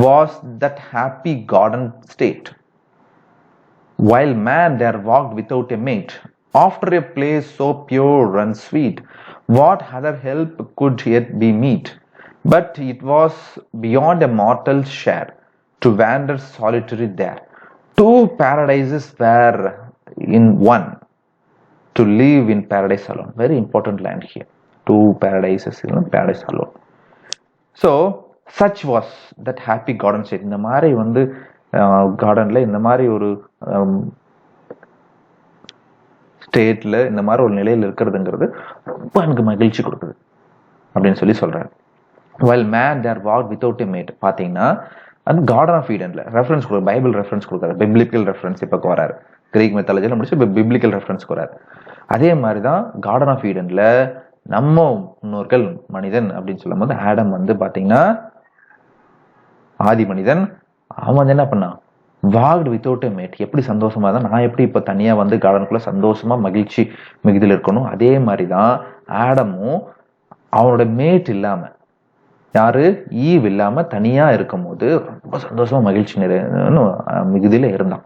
was that happy garden state while man there walked without a mate, after a place so pure and sweet, what other help could yet be meet? But it was beyond a mortal's share to wander solitary there. Two paradises were in one, to live in paradise alone. Very important line here. Two paradises in paradise alone. So such was that happy garden state. இந்த மாதிரி வந்து கார்டன்ல இந்த மாதிரி ஒரு ஸ்டேட்ல இந்த மாதிரி ஒரு நிலையில் இருக்கிறதுங்கிறது ரொம்ப எனக்கு மகிழ்ச்சி கொடுக்குது அப்படின்னு சொல்லி சொல்றாரு. while man there walked without a mate, பாத்தீங்கன்னா அந்த கார்டன் ஆஃப் ஈடன்ல ரெஃபரன்ஸ் கொடுக்குற, பைபிள் ரெஃபரன்ஸ் கொடுக்குறாரு, பிப்ளிக்கல் ரெஃபரன்ஸ் இப்ப வராரு, கிரீக் மெத்தாலஜில முடிச்சு பிப்ளிக்கல் ரெஃபரன்ஸ் கொடுக்குறாரு. அதே மாதிரிதான் கார்டன் ஆஃப் ஈடன்ல நம்ம முன்னோர்கள் மனிதன் அப்படின்னு சொல்லும் போது ஆடம் வந்து பாத்தீங்கன்னா ஆதி மனிதன், அவன் வந்து என்ன பண்ணான், வாக்ட் வித்தவுட் எ மேட். எப்படி சந்தோஷமா தான் நான் எப்படி இப்போ தனியா வந்து கார்டனுக்குள்ள சந்தோஷமா மகிழ்ச்சி மிகுதியில் இருக்கணும், அதே மாதிரி தான் ஆடமும் அவனோட மேட் இல்லாம, யாரு ஈவ் இல்லாம தனியா இருக்கும் போது ரொம்ப சந்தோஷமா மகிழ்ச்சி மிகுதியில இருந்தான்.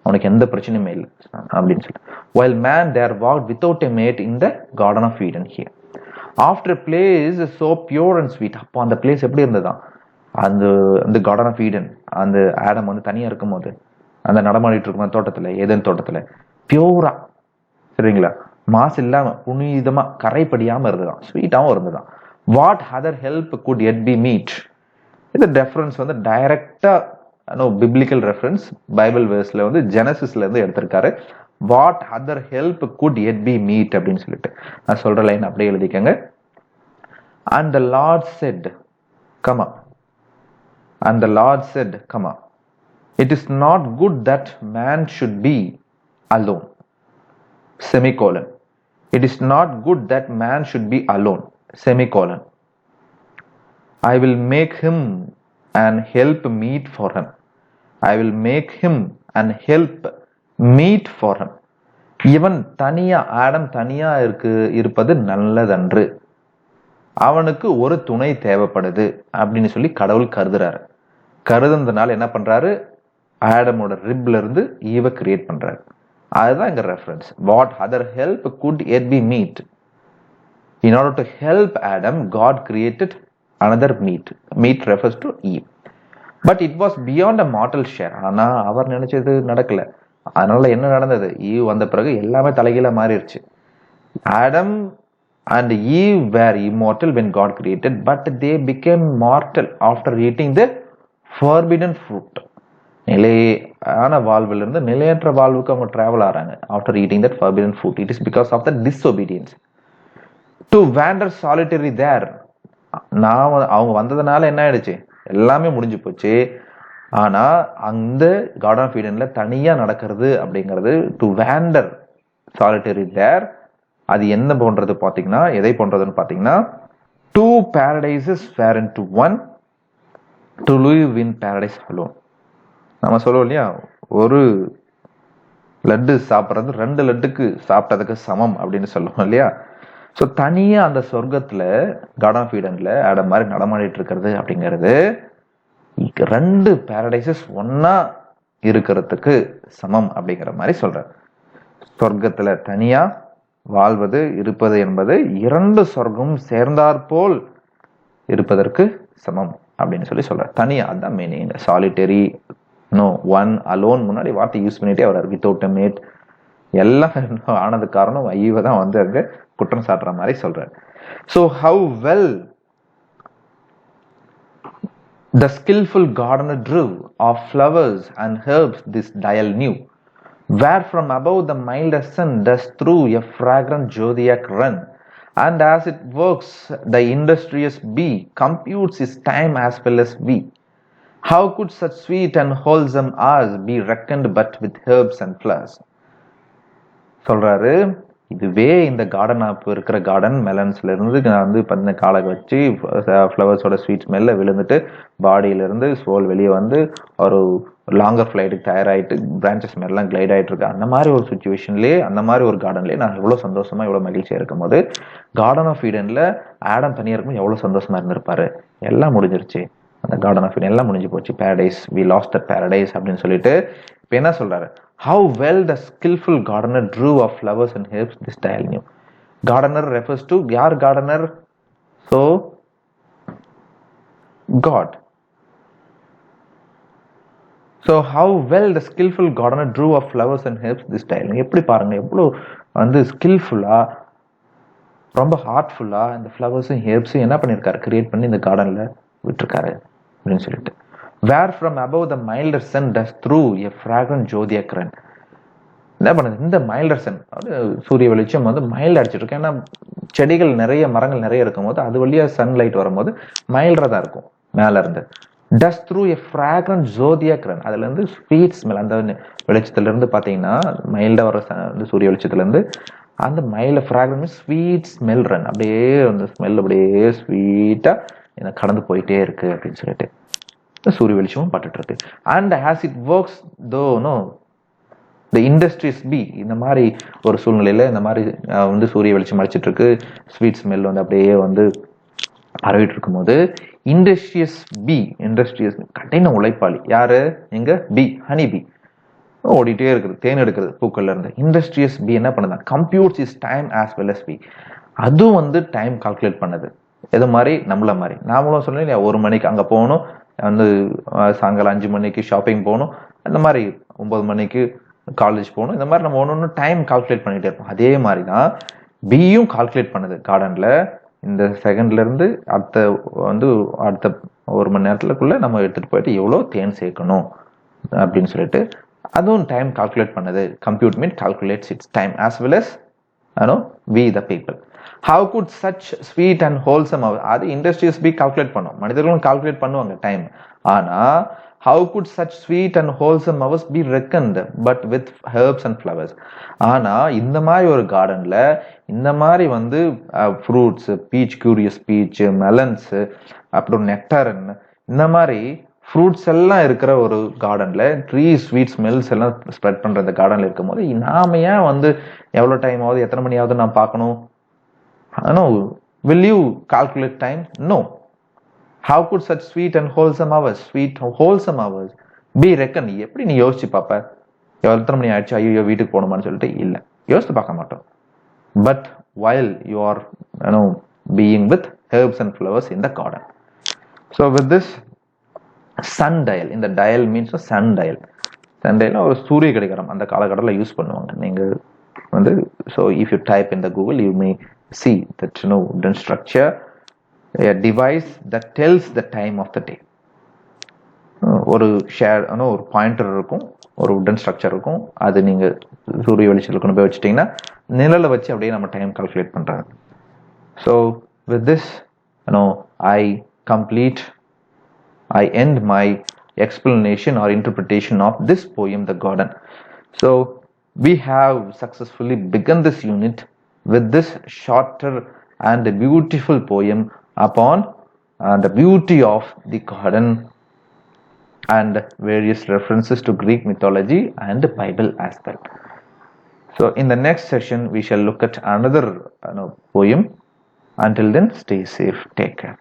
அவனுக்கு எந்த பிரச்சனையுமே இல்லை அப்படின்னு சொல்லி. while man there walked without a mate in the garden of Eden here. after a place so pure and sweet. அப்போ அந்த பிளேஸ் எப்படி இருந்ததான், அந்த அந்த கார்டன் ஆஃப் ஈடன், அந்த ஆடம் வந்து தனியா இருக்கும் போது அந்த நடமாடிட்டு இருக்கும் தோட்டத்துல, ஏதேன் தோட்டத்துல பியூரா, சரிங்களா, மாசு இல்லாம புனிதமா கரைப்படியாம இருந்ததான், ஸ்வீட்டாவும் இருந்ததான். What other help could yet be meet. இந்த ரெஃபரன்ஸ் வந்து டைரக்டா பிப்ளிக்கல் ரெஃபரன்ஸ், பைபிள் வேர்ஸ்ல வந்து ஜெனசிஸ்ல இருந்து எடுத்திருக்காரு. What other help could yet be meet அப்படின்னு சொல்லிட்டு நான் சொல்ற லைன் அப்படியே எழுதிக்கங்க. and the Lord said, come up. and the Lord said, come up. it is not good that man should be alone, semicolon. it is not good that man should be alone, semicolon. I will make him and help meet for him. I will make him and help meet for him. இவன் தனியா, Adam தனியா இருப்பது நல்லதன்று, அவனுக்கு ஒரு துணை தேவைப்படுது அப்படின்னு சொல்லி கடவுள் கருதுறாரு. கருதுனதுனால என்ன பண்றாரு, ஆடமோட ரிப்ல இருந்து ஈவ கிரியேட் பண்றாரு. அதுதான் இங்க reference. What other help could yet be meet. in order to help Adam, God created another meat. meat refers to Eve. but it was beyond a mortal share. ஆனா அவர் நினைச்சது நடக்கல. அதனால என்ன நடந்தது, ஈவ் வந்த பிறகு எல்லாமே தலைகீழ மாறிடுச்சு. Adam and Eve were immortal when God created, but they became mortal after eating the forbidden fruit. நிலையான வாழ்விலிருந்து நிலையற்ற வாழ்வுக்கு அவங்க travel ஆறாங்க after eating that forbidden fruit. it is because of the disobedience. to wander solitary there. அவங்க வந்ததுனால என்ன ஆயிடுச்சு, எல்லாமே முடிஞ்சு போச்சு. ஆனா அந்த கார்டன் ஆஃப் ஈடன்ல தனியா நடக்கிறது அப்படிங்கிறது, டு வேண்டர் சாலிட்டரி தேர், அது என்ன போன்றது பாத்தீங்கன்னா, எதை போன்றதுன்னு பாத்தீங்கன்னா, two paradises were in to one, to live in paradise alone. நம்ம சொல்லுவோம் இல்லையா, ஒரு லட்டு சாப்பிட்றது 2 லட்டுக்கு சாப்பிட்டதுக்கு சமம் அப்படின்னு சொல்லுவோம் இல்லையா. ஸோ தனியா அந்த சொர்க்கத்துல கார்டன் ஆஃப் ஈடன்ல ஆடம் மாதிரி நடமாடிட்டு இருக்கிறது அப்படிங்கிறது 2 பாரடைசஸ் ஒன்னா இருக்கிறதுக்கு சமம் அப்படிங்கிற மாதிரி சொல்ற. சொர்க்கத்துல தனியா வாழ்வது இருப்பது என்பது 2 சொர்க்கம் சேர்ந்தாற்போல் இருப்பதற்கு சமம் அப்படின்னு சொல்லி சொல்ற. தனியா அதான் meaning. Solitary, no one, alone முன்னாடி வார்த்தை யூஸ் பண்ணிட்டே வர்றாரு. வித்தவுட் அ மேட் எல்லாம் ஆனது காரணம் ஐயவை தான் வந்து அங்க குற்றம் சாட்டுற மாதிரி சொல்றாரு. So how well the skillful gardener drew of flowers and herbs this dial knew, where from above the milder sun does through a fragrant zodiac run, and as it works the industrious bee computes his time as well as we. How could such sweet and wholesome hours be reckoned but with herbs and flowers? சொல்றாரு, இதுவே இந்த garden app இருக்கிற garden மெலன்ஸ்ல இருந்து நான் வந்து பண்ண காலை வச்சு ஃப்ளவர்ஸோட ஸ்வீட் ஸ்மெல்ல விழுந்துட்டு பாடியில இருந்து சோல் வெளியே வந்து ஒரு லாங்கர் ஃபிளைட்டுக்கு தயாராகிட்டு பிரான்ச்சஸ் மேலாம் கிளைட் ஆகிட்டு இருக்கு. அந்த மாதிரி ஒரு சுச்சுவேஷன்லேயே, அந்த மாதிரி ஒரு கார்டன்லேயே நான் எவ்வளோ சந்தோஷமா எவ்வளோ மகிழ்ச்சியா இருக்கும் போது, கார்டன் ஆஃப் ஈடன்ல ஆடம் தனியாக இருக்கும் எவ்வளோ சந்தோஷமா இருந்திருப்பாரு. எல்லாம் முடிஞ்சிருச்சு, அந்த கார்டன் ஆஃப் ஈடன் எல்லாம் முடிஞ்சு போச்சு. Paradise, we lost the paradise அப்படின்னு சொல்லிட்டு இப்போ என்ன சொல்றாரு, how well the skillful gardener drew of flowers and herbs this dial knew. Gardener refers to யார் gardener? So God. So how well the skillful gardener drew of flowers and herbs this dial knew. எப்படி பாருங்க, எவ்வளோ வந்து ஸ்கில்ஃபுல்லா, ரொம்ப ஹார்ட்ஃபுல்லா இந்த ஃப்ளவர்ஸும் ஹெர்ப்ஸும் என்ன பண்ணியிருக்காரு, create பண்ணி இந்த கார்டன்ல விட்டுருக்காரு அப்படின்னு சொல்லிட்டு. Where from above the milder sun does through a fragrant zodiac run. என்ன பண்ணுது, இந்த மைல்டர் சன், சூரிய வெளிச்சம் வந்து மைல்டு அடிச்சிட்டு இருக்கு. ஏன்னா செடிகள் நிறைய, மரங்கள் நிறைய இருக்கும் போது அது வழியா சன்லைட் வரும்போது மைல்டா தான் இருக்கும் மேல இருந்து. டஸ் த்ரூ எ ஃப்ராக்ரண்ட் ஜோதியாக் ரன், அதுல இருந்து ஸ்வீட் ஸ்மெல், அந்த வெளிச்சத்துல இருந்து பாத்தீங்கன்னா மைல்டா வர சூரிய வெளிச்சத்துல இருந்து அந்த mild fragrant sweet smell run, அப்படியே அந்த ஸ்மெல் அப்படியே ஸ்வீட்டா கடந்து போயிட்டே இருக்கு அப்படின்னு சொல்லிட்டு. சூரிய வெளிச்சமும் பட்டுட்டு இருக்கு. அண்ட் ஹேஸ் இட் ஒர்க்ஸ் தோ நோ த இண்டஸ்ட்ரீஸ் பி, இந்த மாதிரி ஒரு சூழ்நிலையில இந்த மாதிரி வந்து சூரிய வெளிச்சம் அடிச்சிட்டு இருக்கு, ஸ்வீட் ஸ்மெல் வந்து அப்படியே வந்து பரவிட்டு இருக்கும்போது இண்டஸ்ட்ரியஸ் பி, இண்டஸ்ட்ரியஸ் கடின உழைப்பாளி யாரு, எங்க பி, ஹனி பி ஓடிட்டே இருக்குது, தேன் எடுக்கிறது பூக்கள்ல இருந்து. இண்டஸ்ட்ரியஸ் பி என்ன பண்ணுது, computes its time as well as we, அதுவும் வந்து டைம் கால்குலேட் பண்ணுது. எது மாதிரி, நம்மள மாதிரி. நாமளும் சொன்னேன் 1 மணிக்கு அங்க போகணும், வந்து சாயங்காலம் 5 மணிக்கு ஷாப்பிங் போகணும், இந்த மாதிரி 9 மணிக்கு காலேஜ் போகணும், இந்த மாதிரி நம்ம ஒன்று டைம் கால்குலேட் பண்ணிட்டே இருப்போம். அதே மாதிரி தான் பியும் கால்குலேட் பண்ணுது கார்டன்ல. இந்த செகண்ட்ல இருந்து அடுத்த 1 மணி நேரத்துக்குள்ள நம்ம எடுத்துட்டு போயிட்டு எவ்வளோ தேன் சேர்க்கணும் அப்படின்னு சொல்லிட்டு அதுவும் டைம் கால்குலேட் பண்ணுது. Compute mean calculates its time as well as we the people. How could such sweet and wholesome hours, அது இண்டஸ்ட்ரியஸ் பி கால்குலேட் பண்ணும், மனிதர்களும் கால்குலேட் பண்ணுவாங்க டைம். ஆனா how could such sweet and wholesome hours be reckoned but with herbs and flowers? ஆனா இந்த மாதிரி ஒரு கார்டன்ல இந்த மாதிரி வந்து fruits, beach, curious beach, melons, அப்புறம் நெக்டாரன், இந்த மாதிரி ஃப்ரூட்ஸ் எல்லாம் இருக்கிற ஒரு கார்டன்ல ட்ரீ ஸ்வீட் ஸ்மெல்ஸ் எல்லாம் ஸ்ப்ரெட் பண்ற இந்த கார்டன்ல இருக்கும் போது நாம ஏன் வந்து எவ்வளவு டைம் ஆகுது, எத்தனை மணி ஆகுது நான் பார்க்கணும்? will you calculate time? No. How could such sweet and wholesome hours be reckoned? எப்படி நீ யோசிச்சு பார்ப்ப, எத்தனை மணி ஆயிடுச்சு, ஐயோ வீட்டுக்கு போகணுமான்னு சொல்லிட்டு? இல்ல, யோசித்து பார்க்க மாட்டோம். But while you are being with herbs and flowers in the garden. So with this sun dial, இந்த dial means sun dial. sun dial ஒரு சூரிய கடிகாரம் அந்த காலகட்டத்தில் யூஸ் பண்ணுவாங்க. நீங்க வந்து so if you type in the Google you may see that wooden structure, a device that tells the time of the day. ஒரு ஷேர் ஒரு பாயிண்டர் இருக்கும், ஒரு வுடன் ஸ்ட்ரக்சர் இருக்கும், அது நீங்க சூரிய வெளிச்சத்தில் கொண்டு போய் வச்சுட்டீங்கன்னா நிழலை வச்சு அப்படியே நம்ம டைம் கால்குலேட் பண்றாங்க. So with this I end my explanation or interpretation of this poem, The Garden. So we have successfully begun this unit with this shorter and beautiful poem upon the beauty of the garden and various references to Greek mythology and Bible aspect. So in the next session we shall look at another poem. Until then, stay safe, take care.